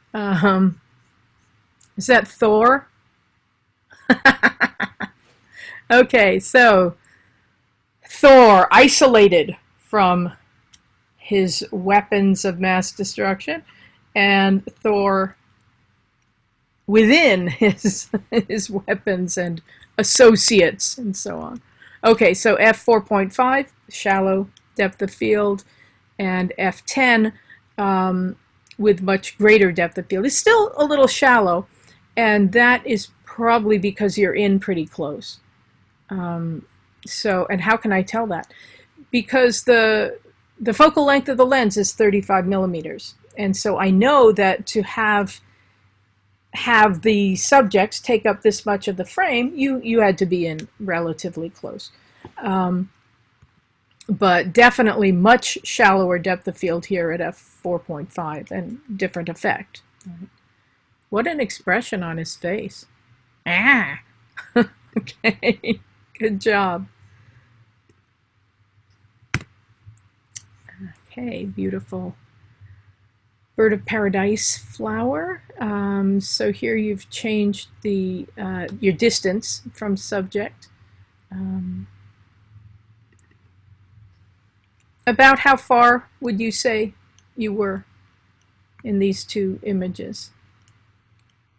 Is that Thor? Okay, so Thor isolated from his weapons of mass destruction, and Thor within his weapons and associates and so on. Okay, so f4.5, shallow depth of field, and f10 with much greater depth of field. It's still a little shallow, and that is probably because you're in pretty close. So, and how can I tell that? Because the focal length of the lens is 35 millimeters. And so I know that to have the subjects take up this much of the frame, you had to be in relatively close. But definitely much shallower depth of field here at f4.5 and different effect. What an expression on his face. Ah! Okay, good job. Okay, beautiful bird of paradise flower. So here you've changed the your distance from subject. About how far would you say you were in these two images?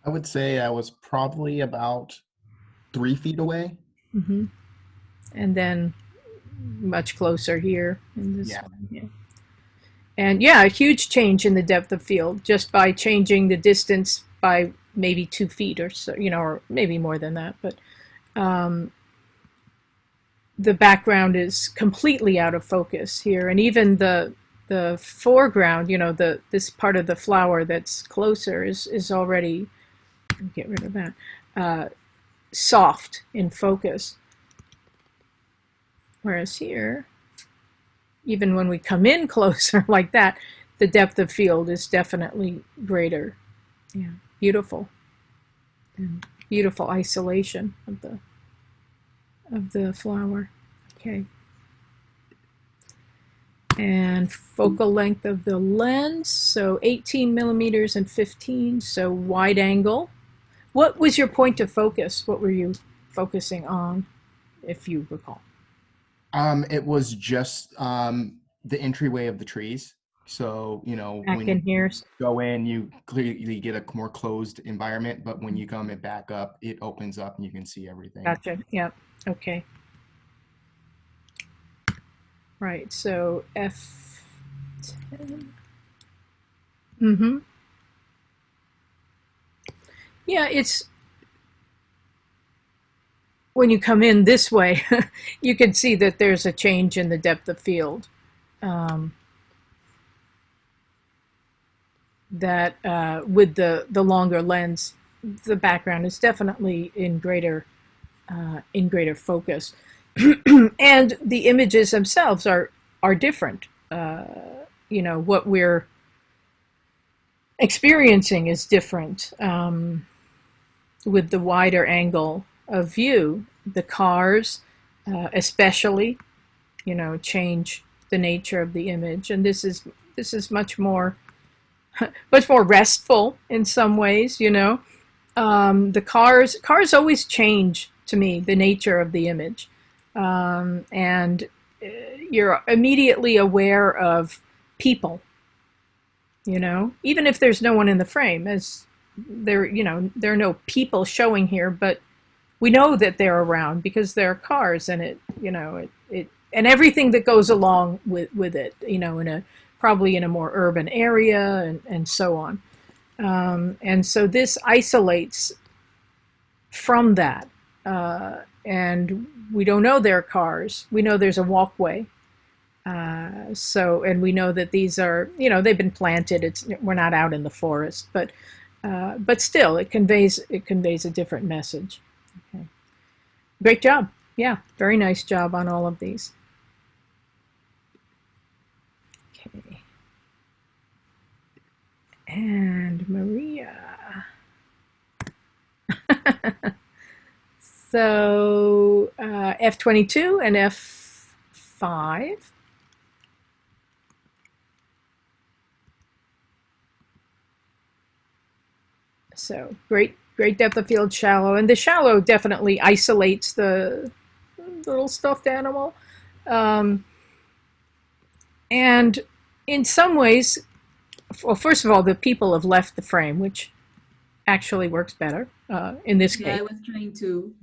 I would say I was probably about 3 feet away. Hmm. And then much closer here in this Yeah. one. Yeah. And yeah, a huge change in the depth of field just by changing the distance by maybe 2 feet or so, or maybe more than that. But the background is completely out of focus here, and even the foreground, this part of the flower that's closer is already, get rid of that, soft in focus. Whereas here, even when we come in closer like that, the depth of field is definitely greater. Yeah, beautiful. And beautiful isolation of the flower. Okay. And focal length of the lens, so 18 millimeters and 15, so wide angle. What was your point of focus? What were you focusing on, if you recall? It was just the entryway of the trees. So, Back when in you here. go in, you clearly get a more closed environment, but when you come it back up, it opens up and you can see everything. Gotcha. Yeah. Okay. Right. So F10. Mm-hmm. Yeah, it's when you come in this way, you can see that there's a change in the depth of field. That with the longer lens, the background is definitely in greater focus, and the images themselves are different. What we're experiencing is different with the wider angle of view. The cars, especially, change the nature of the image, and this is much more restful in some ways. The cars always change to me the nature of the image, and you're immediately aware of people. Even if there's no one in the frame, as there are no people showing here, but we know that they're around because there are cars, and it and everything that goes along with it, probably in a more urban area, and so on. And so this isolates from that, and we don't know there are cars. We know there's a walkway. And we know that these are, they've been planted. We're not out in the forest, but still, it conveys a different message. Okay. Great job. Yeah, very nice job on all of these. Okay. And Maria. So F22 and F5. So great depth of field, shallow, and the shallow definitely isolates the little stuffed animal, and in some ways, well, first of all, the people have left the frame, which actually works better in this Yeah, case. I was trying to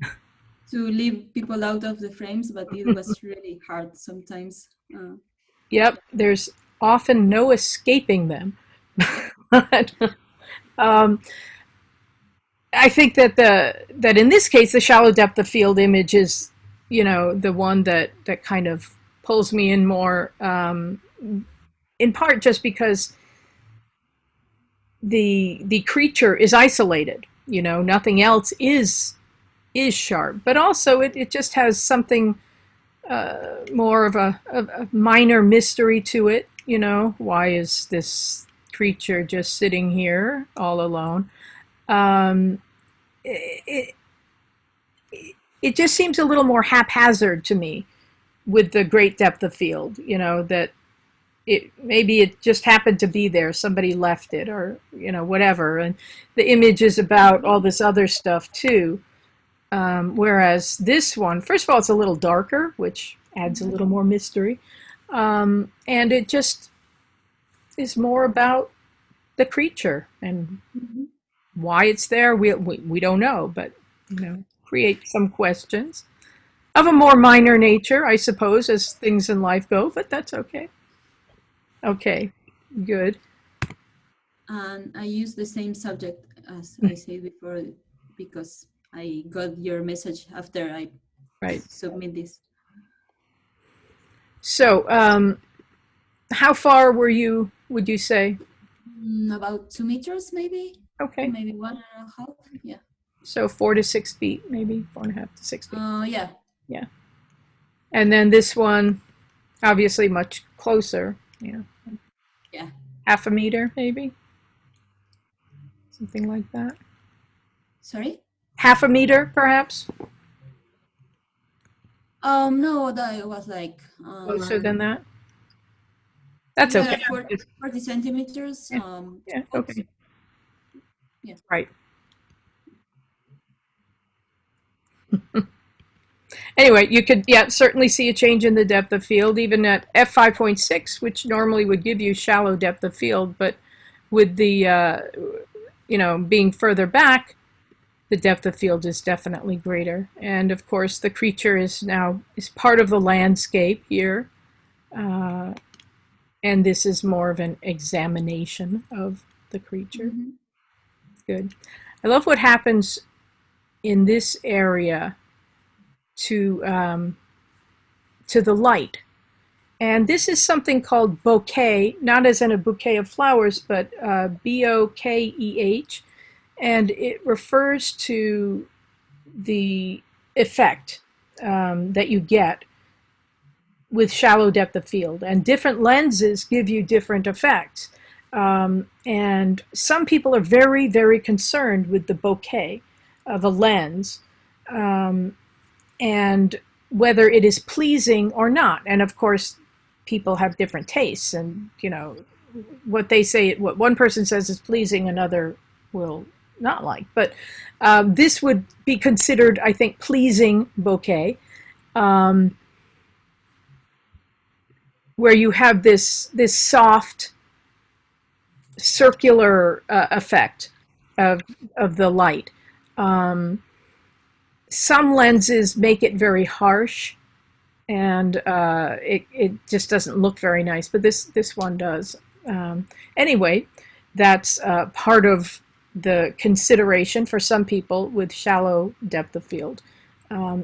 leave people out of the frames, but it was really hard sometimes. Yep, there's often no escaping them. But, I think that in this case, the shallow depth of field image is, the one that kind of pulls me in more, in part just because the creature is isolated. Nothing else is sharp, but also it just has something more of a minor mystery to it. Why is this creature just sitting here all alone? It just seems a little more haphazard to me with the great depth of field, that maybe it just happened to be there. Somebody left it, or whatever. And the image is about all this other stuff too. Whereas this one, first of all, it's a little darker, which adds a little more mystery, and it just is more about the creature and why it's there. We don't know, but create some questions of a more minor nature, I suppose, as things in life go. But that's okay. Okay, good. And I use the same subject as I said before because I got your message after I submit this. So, how far were you, would you say? About 2 meters, maybe. Okay. Maybe 1.5. Yeah. So 4 to 6 feet, maybe 4.5 to 6 feet. Yeah. Yeah. And then this one, obviously much closer. Yeah. Half a meter, maybe. Something like that. Sorry? Half a meter, perhaps. No, that was like Closer than that. That's okay. 40 centimeters. Yeah. Okay. Yeah. Right. Anyway, you could certainly see a change in the depth of field, even at f5.6, which normally would give you shallow depth of field, but with the being further back, the depth of field is definitely greater. And of course, the creature is part of the landscape here, and this is more of an examination of the creature. Good. I love what happens in this area to the light. And this is something called bokeh, not as in a bouquet of flowers, but B-O-K-E-H. And it refers to the effect that you get with shallow depth of field. And different lenses give you different effects. And some people are very, very concerned with the bokeh of a lens. And whether it is pleasing or not. And of course, people have different tastes, and what they say, what one person says is pleasing, another will not like. But this would be considered, I think, pleasing bokeh, where you have this soft circular effect of the light. Some lenses make it very harsh, and it just doesn't look very nice, but this one does. Anyway, that's part of the consideration for some people with shallow depth of field,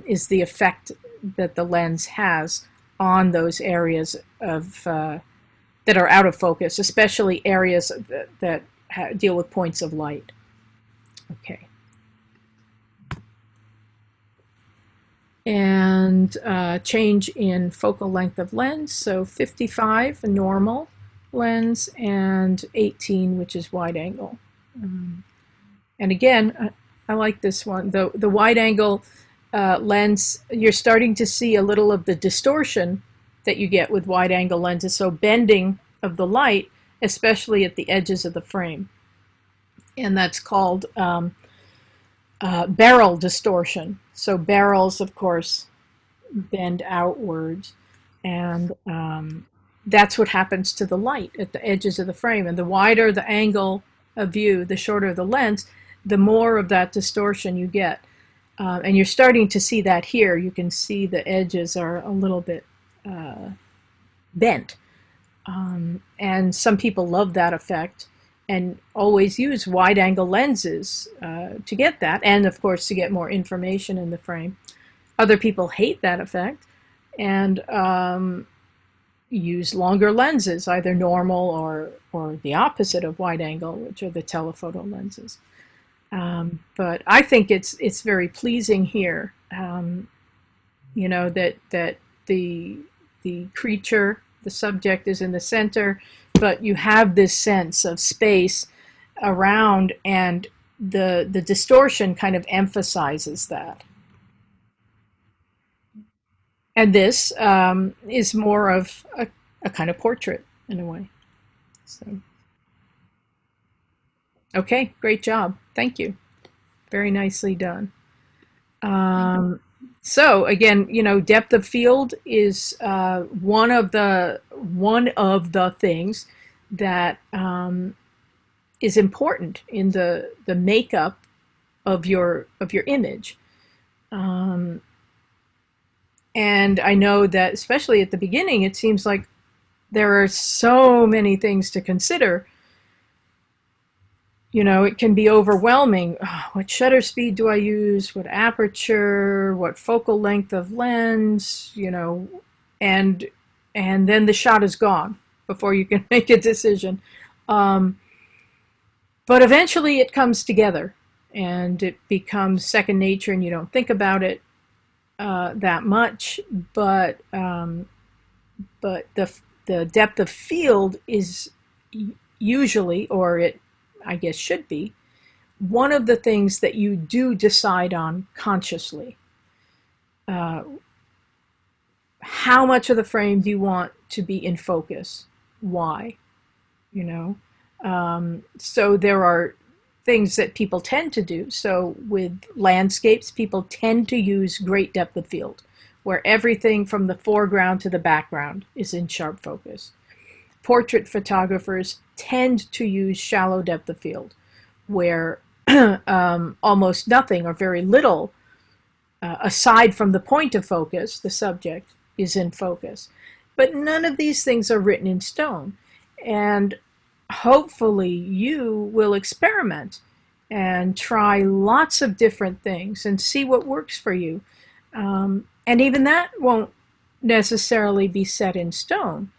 is the effect that the lens has on those areas of that are out of focus, especially areas that deal with points of light. Okay. And change in focal length of lens, so 55, a normal lens, and 18, which is wide angle. And again, I like this one. The wide angle lens, you're starting to see a little of the distortion that you get with wide angle lenses, so bending of the light, especially at the edges of the frame. And that's called barrel distortion. So barrels, of course, bend outwards, and that's what happens to the light at the edges of the frame. And the wider the angle of view, the shorter the lens, the more of that distortion you get. And you're starting to see that here. You can see the edges are a little bit bent. And some people love that effect and always use wide angle lenses to get that, and of course to get more information in the frame. Other people hate that effect and use longer lenses, either normal or the opposite of wide angle, which are the telephoto lenses. But I think it's very pleasing here, that the creature, the subject, is in the center, but you have this sense of space around, and the distortion kind of emphasizes that. And this is more of a kind of portrait in a way. So, okay, great job. Thank you. Very nicely done. So again, depth of field is one of the things that is important in the makeup of your image. And I know that especially at the beginning, it seems like there are so many things to consider. It can be overwhelming. Oh, what shutter speed do I use? What aperture? What focal length of lens? And then the shot is gone before you can make a decision. But eventually it comes together and it becomes second nature, and you don't think about it that much. But the depth of field is usually, or it I guess should be, one of the things that you do decide on consciously. How much of the frame do you want to be in focus? Why? So there are things that people tend to do. So with landscapes, people tend to use great depth of field, where everything from the foreground to the background is in sharp focus. Portrait photographers tend to use shallow depth of field, where almost nothing or very little, aside from the point of focus, the subject, is in focus. But none of these things are written in stone. And hopefully you will experiment and try lots of different things and see what works for you. And even that won't necessarily be set in stone.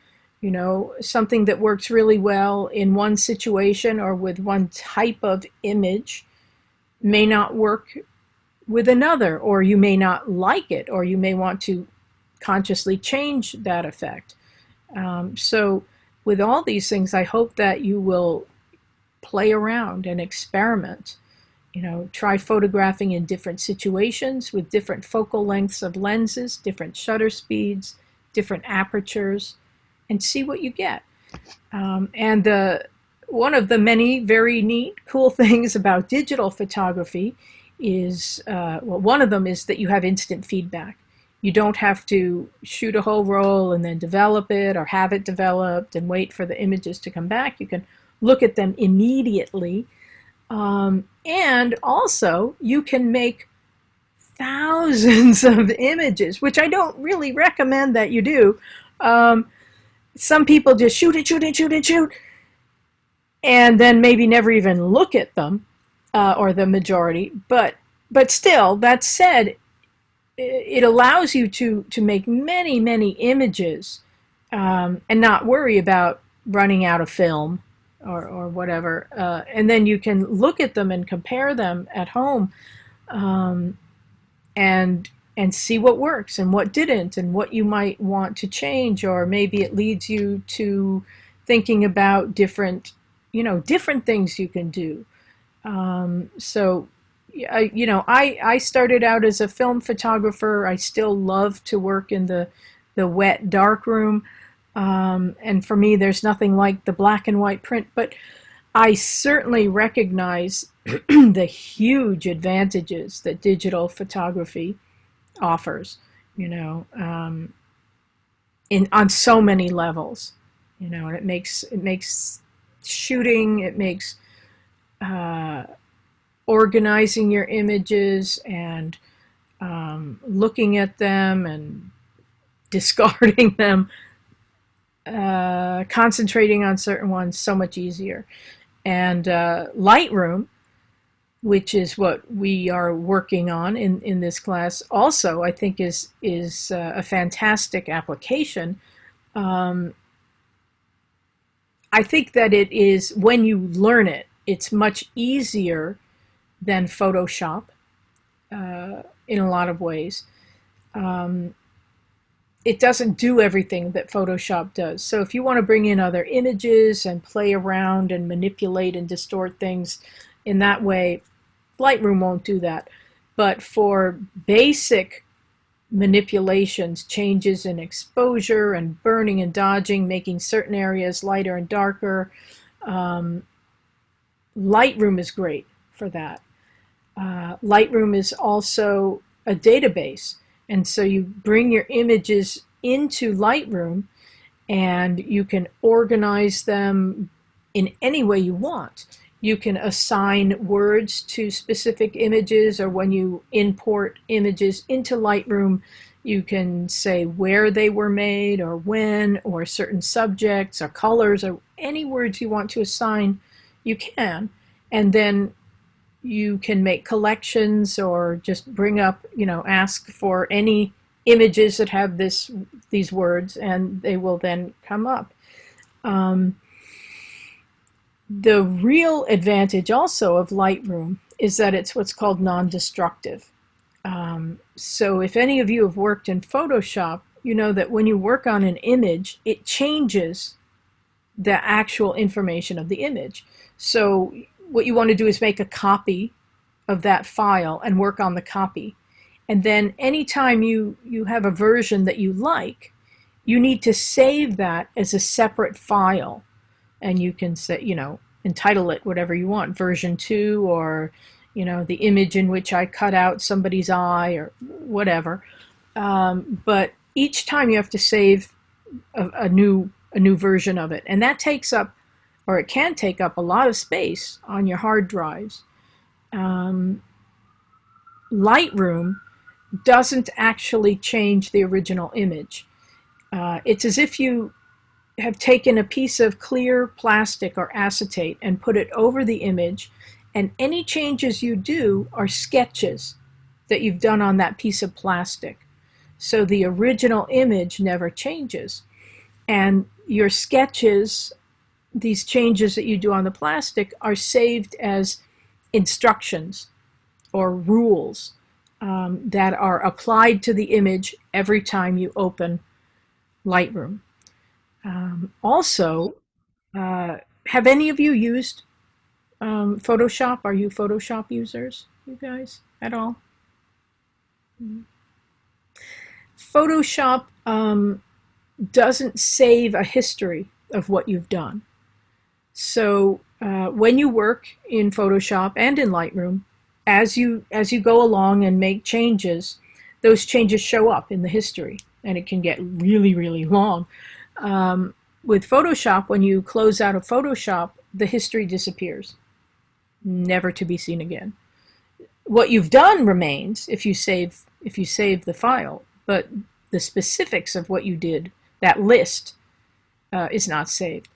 Something that works really well in one situation or with one type of image may not work with another, or you may not like it, or you may want to consciously change that effect. So with all these things, I hope that you will play around and experiment. Try photographing in different situations with different focal lengths of lenses, different shutter speeds, different apertures, and see what you get. And one of the many very neat, cool things about digital photography is, one of them is that you have instant feedback. You don't have to shoot a whole roll and then develop it or have it developed and wait for the images to come back. You can look at them immediately. And also, you can make thousands of images, which I don't really recommend that you do. Some people just shoot, and then maybe never even look at them, or the majority. But still, that said, it allows you to make many, many images, and not worry about running out of film or whatever. And then you can look at them and compare them at home, and see what works and what didn't and what you might want to change, or maybe it leads you to thinking about different things you can do. So I started out as a film photographer. I still love to work in the wet dark room. And for me, there's nothing like the black and white print, but I certainly recognize the huge advantages that digital photography offers, on so many levels, and it makes shooting, it makes organizing your images and looking at them and discarding them, concentrating on certain ones so much easier. And Lightroom, which is what we are working on in this class, also I think is a fantastic application. I think that it is, when you learn it, it's much easier than Photoshop in a lot of ways. It doesn't do everything that Photoshop does. So if you want to bring in other images and play around and manipulate and distort things in that way, Lightroom won't do that. But for basic manipulations, changes in exposure and burning and dodging, making certain areas lighter and darker. Lightroom is great for that. Lightroom is also a database. And so you bring your images into Lightroom and you can organize them in any way you want. You can assign words to specific images, or when you import images into Lightroom, you can say where they were made or when, or certain subjects or colors, or any words you want to assign, you can. And then you can make collections or just bring up, ask for any images that have these words, and they will then come up. The real advantage also of Lightroom is that it's what's called non-destructive. So if any of you have worked in Photoshop, you know that when you work on an image, it changes the actual information of the image. So what you want to do is make a copy of that file and work on the copy. And then anytime you have a version that you like, you need to save that as a separate file. And you can say, entitle it whatever you want, version 2, or, the image in which I cut out somebody's eye, or whatever. But each time you have to save a new version of it. And that takes up, or it can take up, a lot of space on your hard drives. Lightroom doesn't actually change the original image. It's as if you have taken a piece of clear plastic or acetate and put it over the image, and any changes you do are sketches that you've done on that piece of plastic. So the original image never changes. And your sketches, these changes that you do on the plastic, are saved as instructions or rules that are applied to the image every time you open Lightroom. Also, have any of you used Photoshop? Are you Photoshop users, you guys, at all? Photoshop doesn't save a history of what you've done. So when you work in Photoshop and in Lightroom, as you go along and make changes, those changes show up in the history, and it can get really, really long. With Photoshop, when you close out of Photoshop, the history disappears, never to be seen again. What you've done remains if you save the file, but the specifics of what you did, that list, is not saved.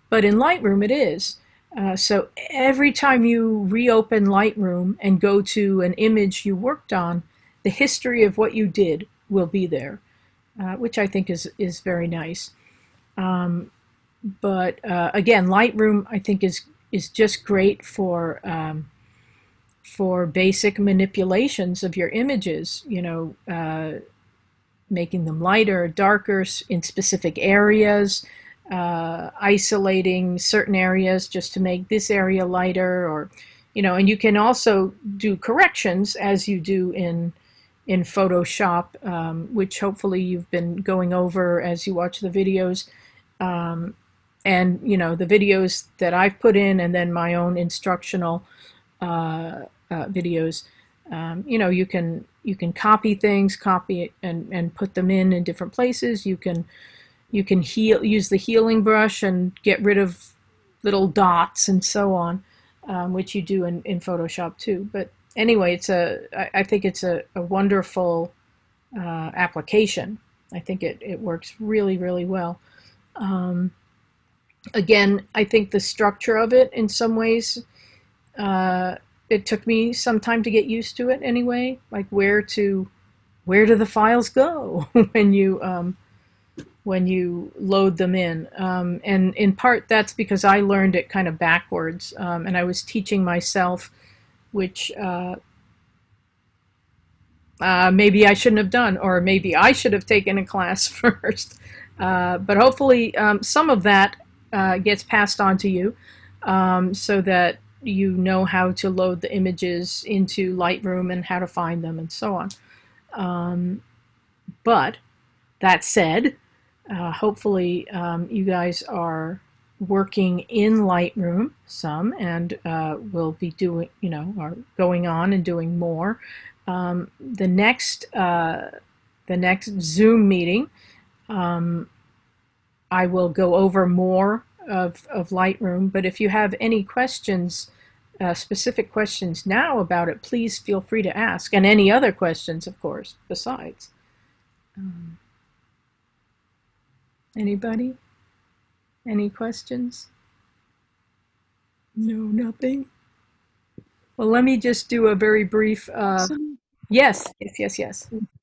But in Lightroom, it is. So every time you reopen Lightroom and go to an image you worked on, the history of what you did will be there, which I think is very nice. But again, Lightroom, I think, is just great for basic manipulations of your images, making them lighter, darker in specific areas, isolating certain areas just to make this area lighter, or, and you can also do corrections as you do in Photoshop, which hopefully you've been going over as you watch the videos. And the videos that I've put in, and then my own instructional videos, you can copy things, and put them in different places. You can use the healing brush and get rid of little dots and so on, which you do in Photoshop too. But anyway, I think it's a wonderful application. I think it works really, really well. Again, I think the structure of it, in some ways, it took me some time to get used to it anyway, like where do the files go when you load them in. And in part, that's because I learned it kind of backwards, and I was teaching myself, which maybe I shouldn't have done, or maybe I should have taken a class first. But hopefully some of that gets passed on to you, so that you know how to load the images into Lightroom and how to find them and so on. But that said, hopefully you guys are working in Lightroom some and will be doing, are going on and doing more. The next Zoom meeting, I will go over more of Lightroom, but if you have any questions, specific questions now about it, please feel free to ask, and any other questions, of course, besides. Anybody? Any questions? No, nothing? Well, let me just do a very brief, yes.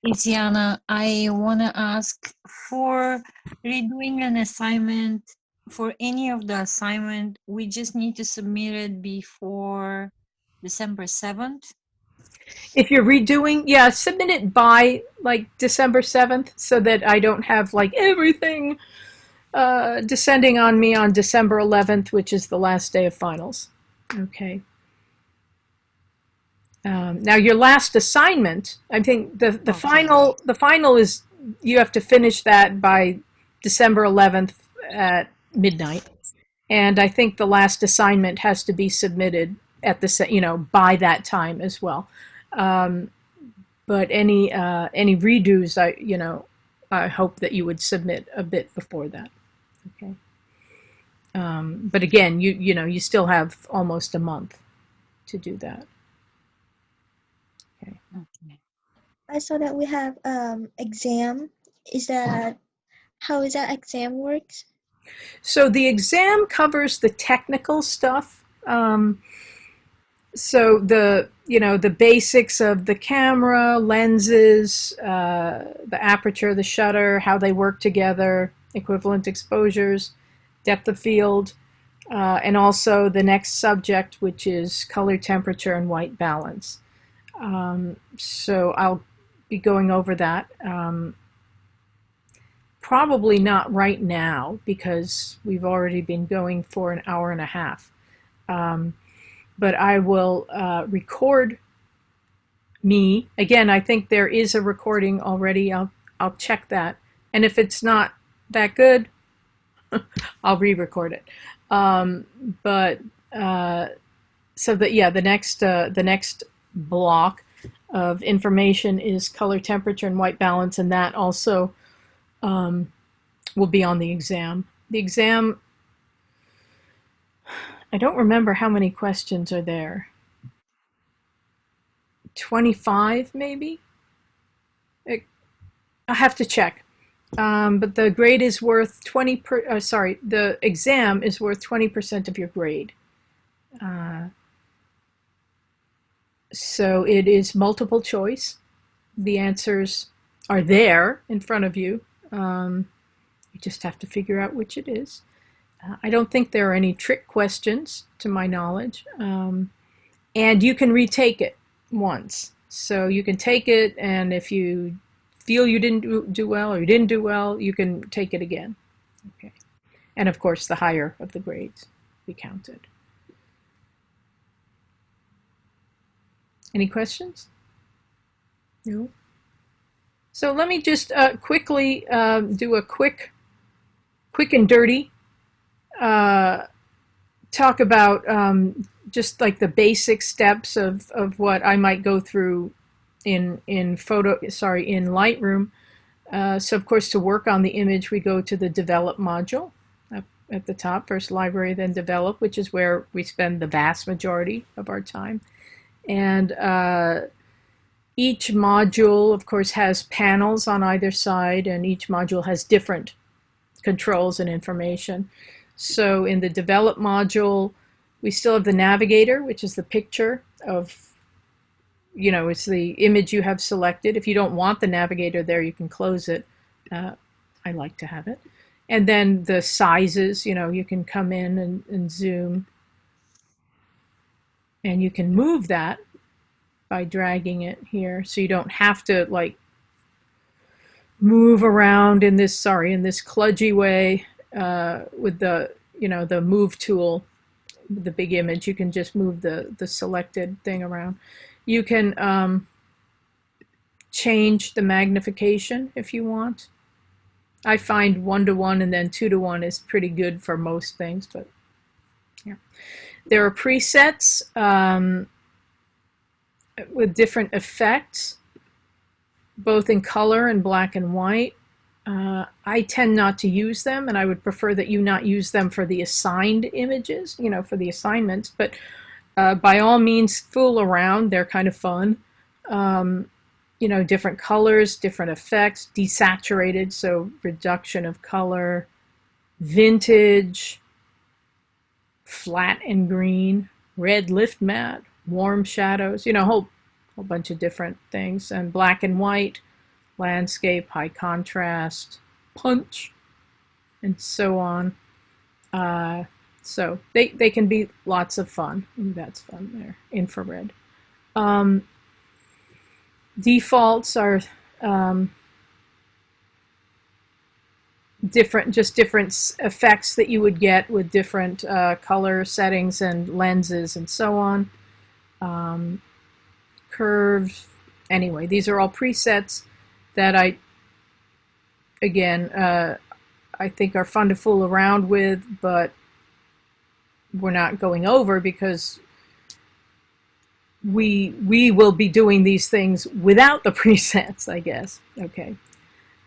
Tiziana, I want to ask for redoing an assignment. For any of the assignment, we just need to submit it before December 7th. If you're redoing, yeah, submit it by like December 7th so that I don't have like everything descending on me on December 11th, which is the last day of finals. Okay. Now your last assignment, I think the final is, you have to finish that by December 11th at midnight. And I think the last assignment has to be submitted at the, by that time as well. But any redos, I hope that you would submit a bit before that. Okay. But again, you still have almost a month to do that. Okay. I saw that we have exam. How is that exam works? So the exam covers the technical stuff. So the basics of the camera, lenses, the aperture, the shutter, how they work together, equivalent exposures, depth of field, and also the next subject, which is color temperature and white balance. So I'll be going over that. Probably not right now because we've already been going for an hour and a half. But I will record me. Again, I think there is a recording already. I'll check that. And if it's not that good, I'll re-record it. So that, yeah, the next block of information is color temperature and white balance, and that also will be on the exam. The exam, I don't remember how many questions are there. 25 maybe? I'll have to check. But the grade is worth the exam is worth 20% of your grade. So it is multiple choice. The answers are there in front of you. You just have to figure out which it is. I don't think there are any trick questions, to my knowledge. And you can retake it once. So you can take it, and if you feel you didn't do well or you didn't do well, you can take it again. Okay. And of course, the higher of the grades be counted. Any questions? No? So let me just quickly do a quick and dirty talk about just like the basic steps of what I might go through in Lightroom. So of course, to work on the image, we go to the develop module up at the top, first library, then develop, which is where we spend the vast majority of our time. And each module, of course, has panels on either side, and each module has different controls and information. So in the develop module, we still have the navigator, which is the picture of, it's the image you have selected. If you don't want the navigator there, you can close it. I like to have it. And then the sizes, you can come in and zoom. And you can move that by dragging it here. So you don't have to like move around in this kludgy way with the move tool, the big image. You can just move the selected thing around. You can change the magnification if you want. I find 1:1 and then 2:1 is pretty good for most things, but yeah. There are presets with different effects, both in color and black and white. I tend not to use them, and I would prefer that you not use them for the assigned images, you know, for the assignments, but by all means, fool around. They're kind of fun. You know, different colors, different effects, desaturated, so reduction of color, vintage, flat and green, red lift matte, warm shadows, you know, a whole bunch of different things, and black and white, landscape, high contrast, punch, and so on. So they can be lots of fun. Ooh, that's fun there. Infrared. Defaults are different effects that you would get with different color settings and lenses and so on. Curves. Anyway, these are all presets that I think are fun to fool around with, but we're not going over because we will be doing these things without the presets, I guess. Okay.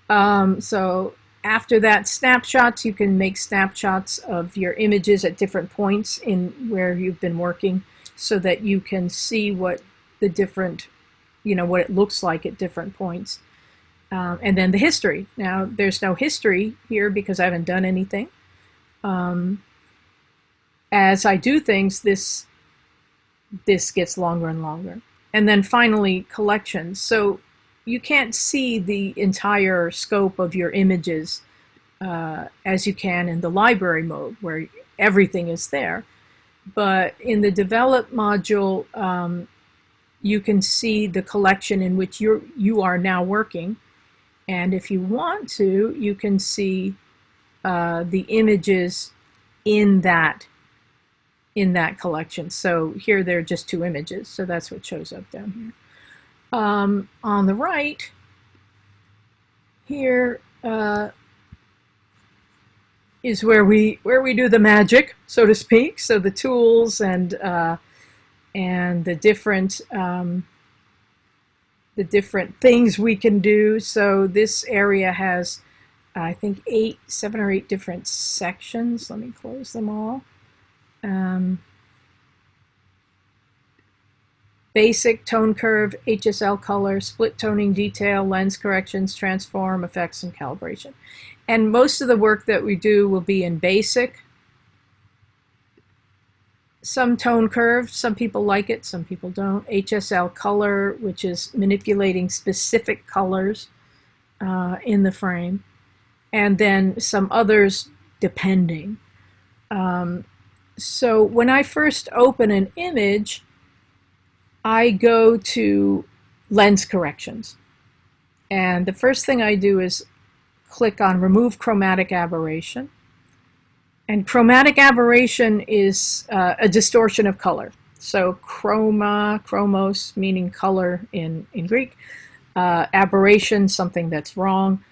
So after that, snapshots, you can make snapshots of your images at different points in where you've been working so that you can see what the different, you know, what it looks like at different points. And then the history. Now, there's no history here because I haven't done anything. As I do things, this gets longer and longer. And then finally, collections. So you can't see the entire scope of your images as you can in the library mode where everything is there. But in the develop module, you can see the collection in which you are now working. And if you want to, you can see the images in that collection. So here they're just 2 images, so that's what shows up down here. On the right, here is where we do the magic, so to speak. So the tools and the different things we can do. So this area has, I think, 7 or 8 different sections. Let me close them all. Basic, tone curve, HSL color, split toning detail, lens corrections, transform, effects, and calibration. And most of the work that we do will be in basic. Some tone curve, some people like it, some people don't. HSL color, which is manipulating specific colors in the frame. And then some others depending. So when I first open an image, I go to lens corrections. And the first thing I do is click on remove chromatic aberration. And chromatic aberration is a distortion of color. So chromos, meaning color in Greek. Aberration, something that's wrong.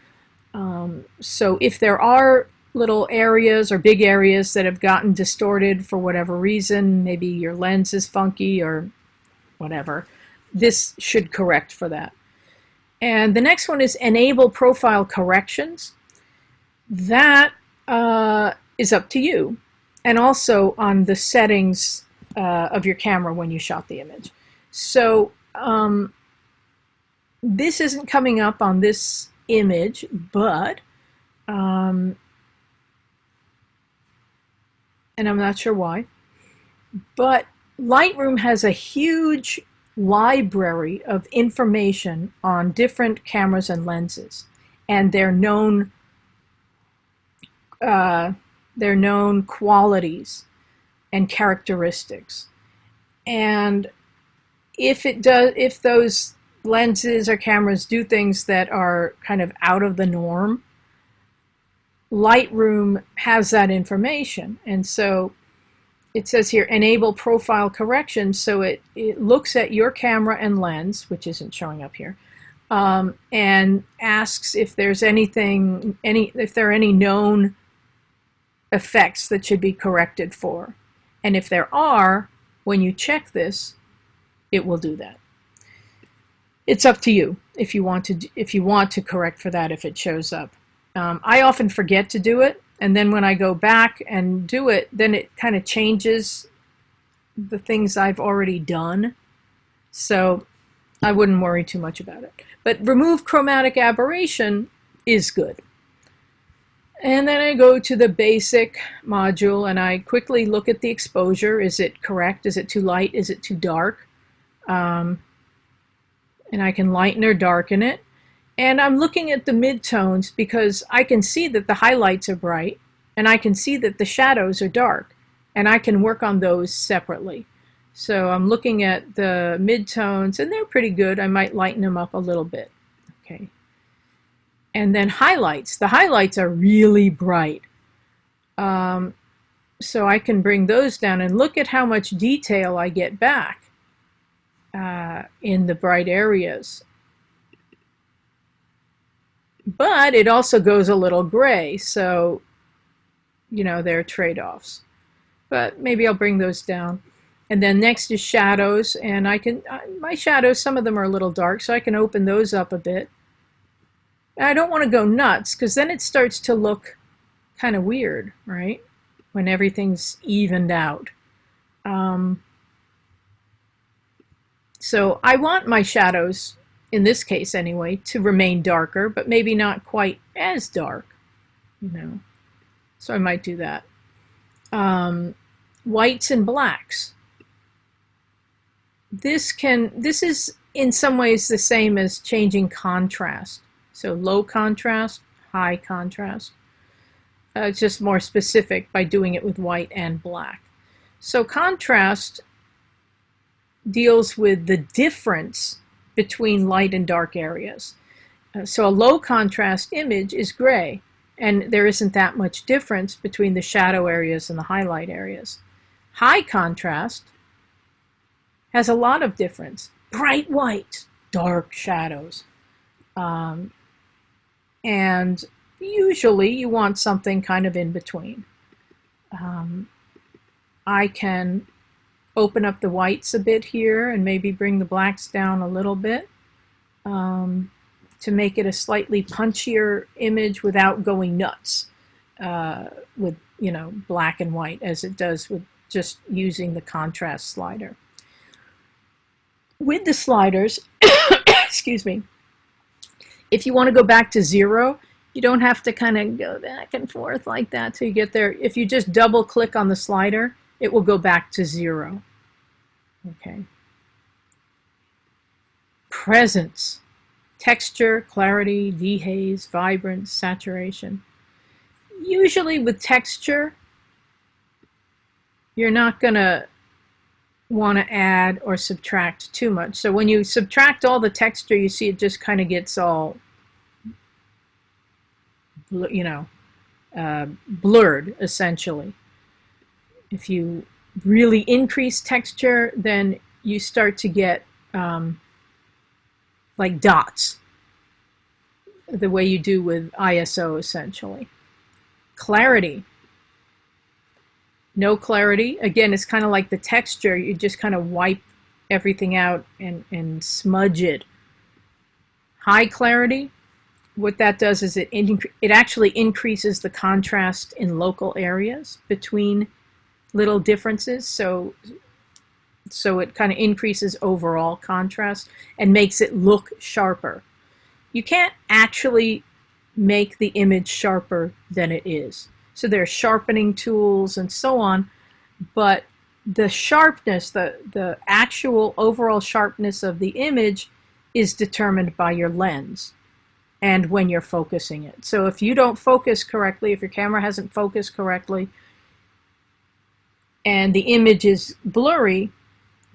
So if there are little areas or big areas that have gotten distorted for whatever reason, maybe your lens is funky or whatever, this should correct for that. And the next one is enable profile corrections. That is up to you, and also on the settings of your camera when you shot the image. So this isn't coming up on this image, but and I'm not sure why, but Lightroom has a huge library of information on different cameras and lenses and their known qualities and characteristics. And if those lenses or cameras do things that are kind of out of the norm, Lightroom has that information. And so it says here, enable profile correction. So it looks at your camera and lens, which isn't showing up here, and asks if there's if there are any known effects that should be corrected for. And if there are, when you check this, it will do that. It's up to you if you want to correct for that if it shows up. I often forget to do it, and then when I go back and do it, then it kind of changes the things I've already done. So I wouldn't worry too much about it. But remove chromatic aberration is good. And then I go to the basic module and I quickly look at the exposure. Is it correct? Is it too light? Is it too dark? And I can lighten or darken it. And I'm looking at the midtones because I can see that the highlights are bright and I can see that the shadows are dark, and I can work on those separately. So I'm looking at the midtones and they're pretty good. I might lighten them up a little bit. Okay. And then highlights. The highlights are really bright. So I can bring those down and look at how much detail I get back in the bright areas. But it also goes a little gray, so, there are trade-offs. But maybe I'll bring those down. And then next is shadows, and my shadows, some of them are a little dark, so I can open those up a bit. And I don't want to go nuts, because then it starts to look kind of weird, right? When everything's evened out. So I want my shadows, in this case anyway, to remain darker, but maybe not quite as dark, So I might do that. Whites and blacks. This is in some ways the same as changing contrast. So low contrast, high contrast. It's just more specific by doing it with white and black. So contrast deals with the difference between light and dark areas. So a low contrast image is gray, and there isn't that much difference between the shadow areas and the highlight areas. High contrast has a lot of difference. Bright white, dark shadows. And usually you want something kind of in between. I can open up the whites a bit here and maybe bring the blacks down a little bit to make it a slightly punchier image without going nuts with black and white as it does with just using the contrast slider. With the sliders, excuse me, if you want to go back to 0, you don't have to kind of go back and forth like that till you get there. If you just double click on the slider, it will go back to 0. Okay. Presence, texture, clarity, dehaze, vibrance, saturation. Usually with texture, you're not going to want to add or subtract too much. So when you subtract all the texture, you see it just kind of gets all, blurred, essentially. If you really increase texture, then you start to get like dots, the way you do with ISO, essentially. Clarity. No clarity. Again, it's kind of like the texture. You just kind of wipe everything out and smudge it. High clarity, what that does is it actually increases the contrast in local areas between little differences. So it kind of increases overall contrast and makes it look sharper. You can't actually make the image sharper than it is. So there are sharpening tools and so on, but the sharpness, the actual overall sharpness of the image is determined by your lens and when you're focusing it. So if you don't focus correctly, if your camera hasn't focused correctly, and the image is blurry,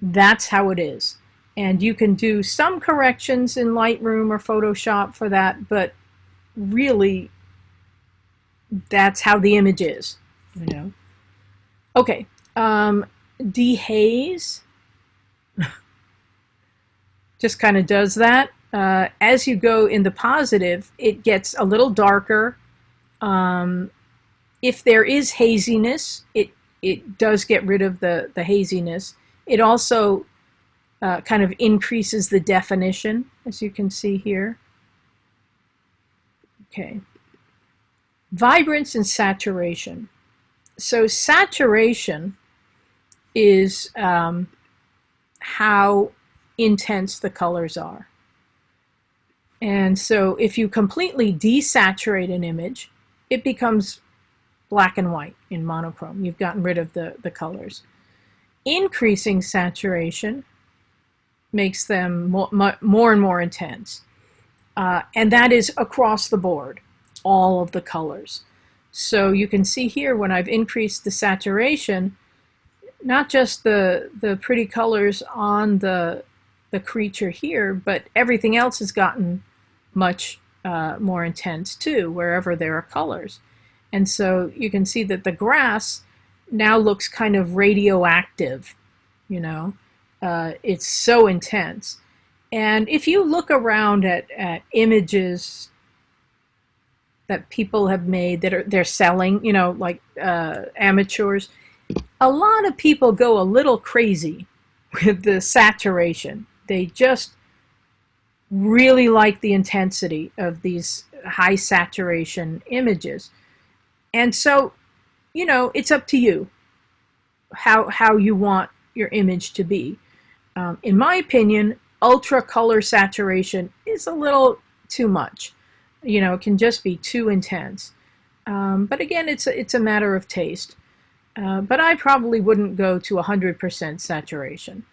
that's how it is. And you can do some corrections in Lightroom or Photoshop for that, but really, that's how the image is, Okay, dehaze just kind of does that. as you go in the positive, it gets a little darker. If there is haziness, it does get rid of the haziness. It also kind of increases the definition, as you can see here. Okay. Vibrance and saturation. So saturation is how intense the colors are. And so if you completely desaturate an image, it becomes black and white in monochrome. You've gotten rid of the colors. Increasing saturation makes them more and more intense. And that is across the board, all of the colors. So you can see here when I've increased the saturation, not just the pretty colors on the creature here, but everything else has gotten much more intense too, wherever there are colors. And so you can see that the grass now looks kind of radioactive, you know. It's so intense. And if you look around at images that people have made that they're selling, you know, like amateurs, a lot of people go a little crazy with the saturation. They just really like the intensity of these high saturation images. And so, you know, it's up to you how you want your image to be. In my opinion, ultra color saturation is a little too much. You know, it can just be too intense. But again, it's a matter of taste. But I probably wouldn't go to 100% saturation.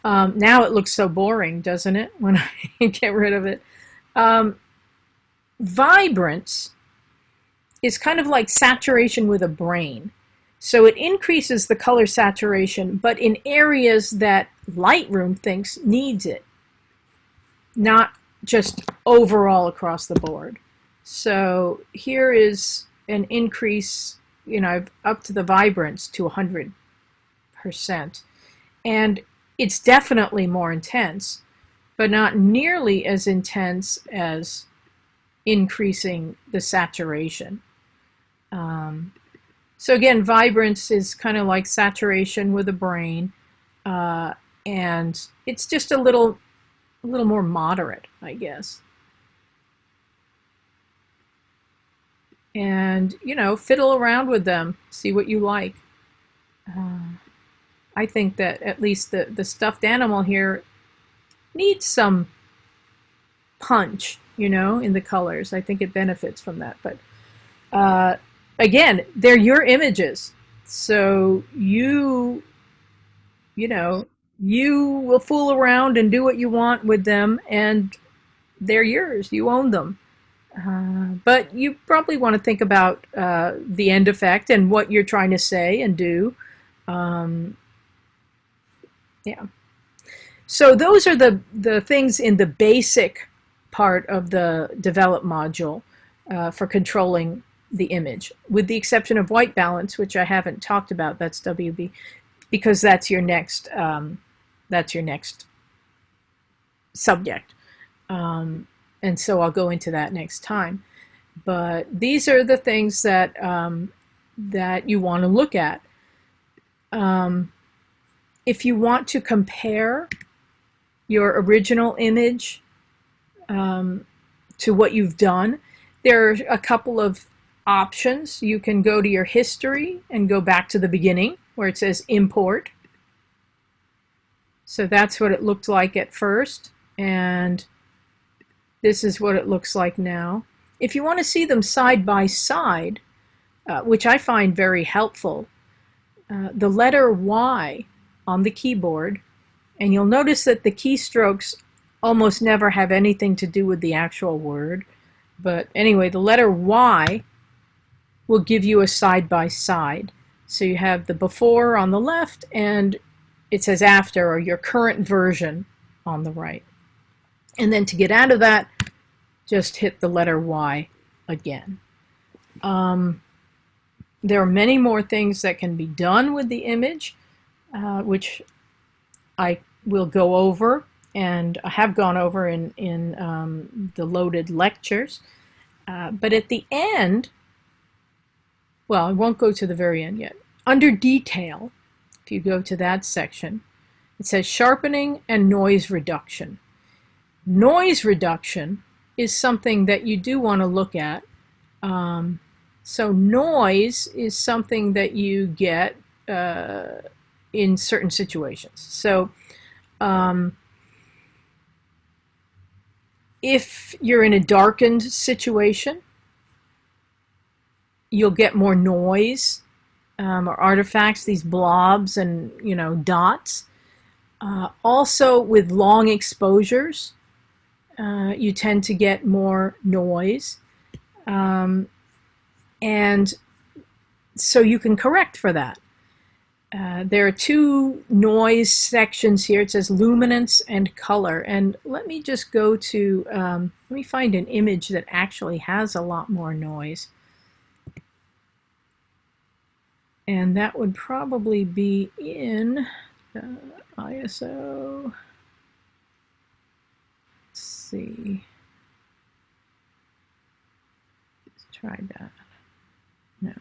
Now it looks so boring, doesn't it, when I get rid of it? Vibrance is kind of like saturation with a brain. So it increases the color saturation, but in areas that Lightroom thinks needs it, not just overall across the board. So here is an increase, you know, up to the vibrance to 100%. And it's definitely more intense, but not nearly as intense as increasing the saturation. So again, vibrance is kind of like saturation with a brain, and it's just a little more moderate, I guess. And, you know, fiddle around with them, see what you like. I think that at least the stuffed animal here needs some punch, you know, in the colors. I think it benefits from that. But again, they're your images. So you know, you will fool around and do what you want with them, and they're yours. You own them. But you probably want to think about the end effect and what you're trying to say and do. Yeah. So those are the things in the basic part of the develop module for controlling the image, with the exception of white balance, which I haven't talked about. That's WB, because that's your next subject. And so I'll go into that next time. But these are the things that that you want to look at. If you want to compare your original image to what you've done, there are a couple of options. You can go to your history and go back to the beginning where it says import. So that's what it looked like at first, and this is what it looks like now. If you want to see them side by side, which I find very helpful, the letter Y on the keyboard, and you'll notice that the keystrokes almost never have anything to do with the actual word. But anyway, the letter Y will give you a side by side. So you have the before on the left, and it says after, or your current version, on the right. And then to get out of that, just hit the letter Y again. There are many more things that can be done with the image, which I will go over and I have gone over in the loaded lectures. But at the end, well, I won't go to the very end yet. Under detail, if you go to that section, it says sharpening and noise reduction. Noise reduction is something that you do want to look at. So noise is something that you get in certain situations. So if you're in a darkened situation, you'll get more noise or artifacts, these blobs and dots. Also with long exposures, you tend to get more noise. And so you can correct for that. There are two noise sections here. It says luminance and color. And let me just go to, let me find an image that actually has a lot more noise. And that would probably be in ISO. Let's see. Let's try that. No.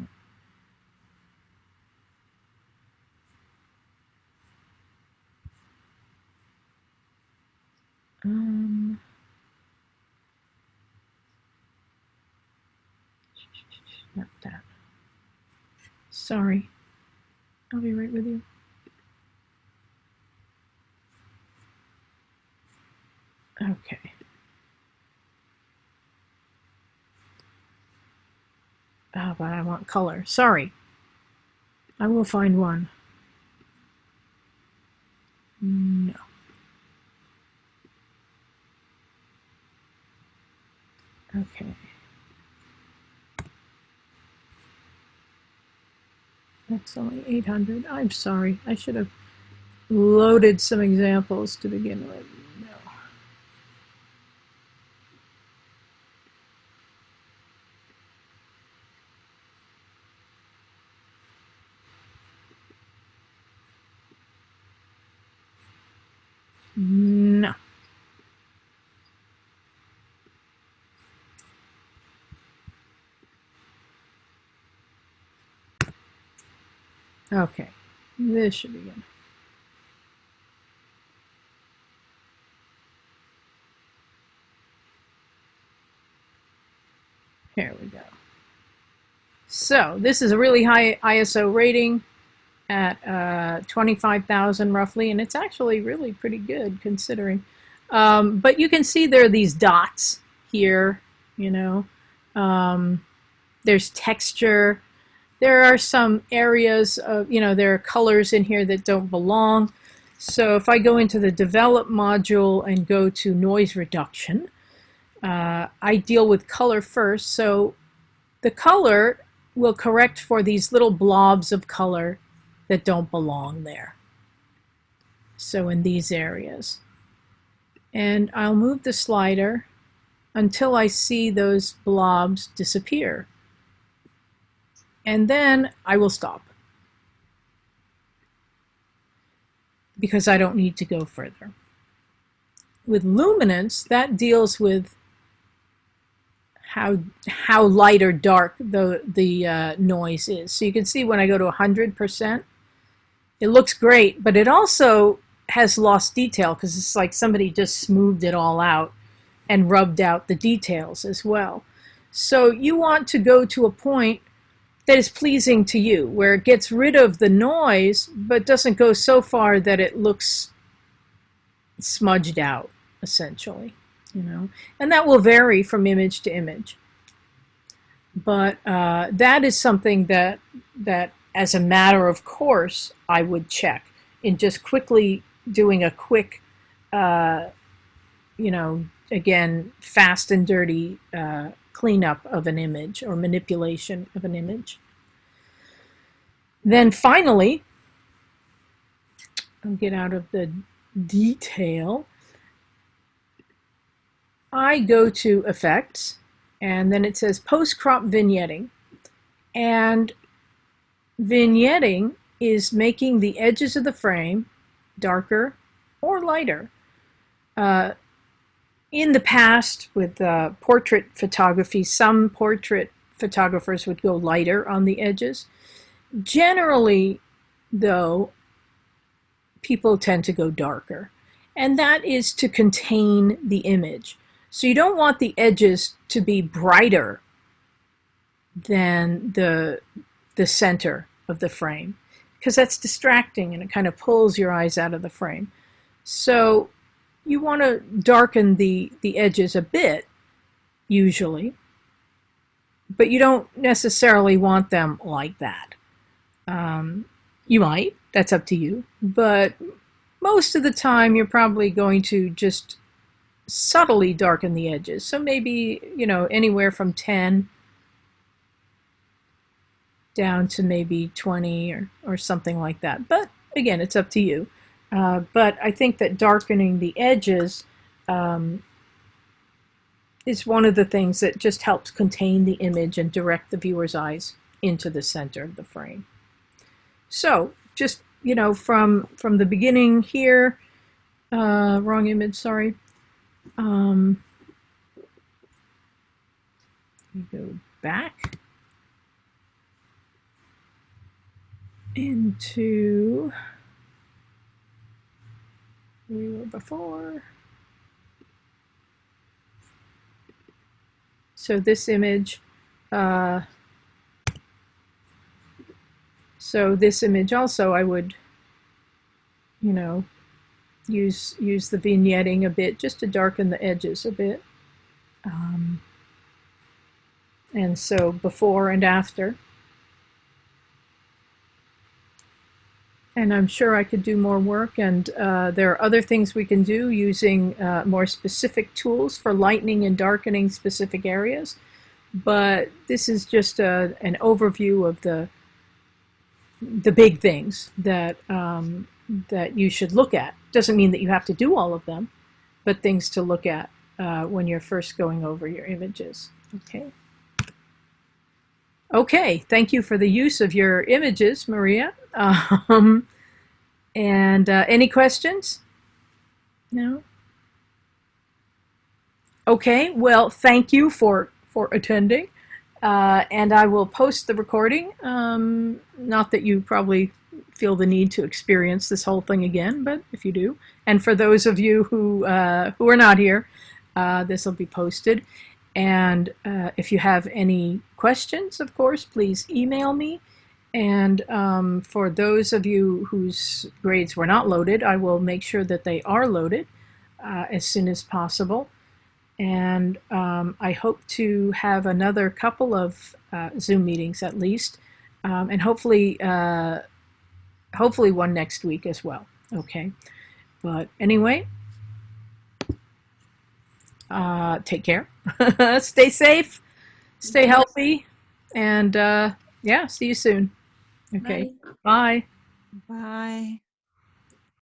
Not that. Sorry. I'll be right with you. Okay. Oh, but I want color. Sorry. I will find one. No. Okay. That's only 800. I'm sorry. I should have loaded some examples to begin with. No. No. Okay. This should be good. Here we go. So this is a really high ISO rating at 25,000 roughly, and it's actually really pretty good considering. But you can see there are these dots here, there's texture. There are some areas of, there are colors in here that don't belong. So if I go into the develop module and go to noise reduction, I deal with color first. So the color will correct for these little blobs of color that don't belong there. So in these areas. And I'll move the slider until I see those blobs disappear. And then I will stop. Because I don't need to go further. With luminance, that deals with how light or dark the noise is. So you can see when I go to 100%, it looks great, but it also has lost detail because it's like somebody just smoothed it all out and rubbed out the details as well. So you want to go to a point that is pleasing to you, where it gets rid of the noise, but doesn't go so far that it looks smudged out, essentially, and that will vary from image to image. But that is something that as a matter of course, I would check in just quickly doing a quick, again, fast and dirty cleanup of an image or manipulation of an image. Then finally, I'll get out of the detail. I go to effects, and then it says post-crop vignetting. And vignetting is making the edges of the frame darker or lighter. in the past with portrait photography, some portrait photographers would go lighter on the edges. Generally, though, people tend to go darker, and that is to contain the image. So you don't want the edges to be brighter than the center of the frame, because that's distracting and it kind of pulls your eyes out of the frame. So you want to darken the edges a bit, usually, but you don't necessarily want them like that. You might, that's up to you, but most of the time you're probably going to just subtly darken the edges. So maybe, anywhere from 10 down to maybe 20 or something like that. But again, it's up to you. But I think that darkening the edges is one of the things that just helps contain the image and direct the viewer's eyes into the center of the frame. So just, from the beginning here, wrong image, sorry. We go back into where we were before. So this image, also I would, use the vignetting a bit just to darken the edges a bit. And so before and after. And I'm sure I could do more work, and there are other things we can do using more specific tools for lightening and darkening specific areas. But this is just an overview of the big things that that you should look at. Doesn't mean that you have to do all of them, but things to look at when you're first going over your images. Okay. Okay, thank you for the use of your images, Maria. And any questions? No? Okay, well, thank you for attending. And I will post the recording. Not that you probably feel the need to experience this whole thing again, but if you do. And for those of you who are not here, this will be posted. And if you have any questions, of course, please email me. And for those of you whose grades were not loaded, I will make sure that they are loaded as soon as possible. And I hope to have another couple of Zoom meetings at least, and hopefully one next week as well. Okay, but anyway, take care, stay safe, stay healthy, and yeah, see you soon. Okay, bye. Bye.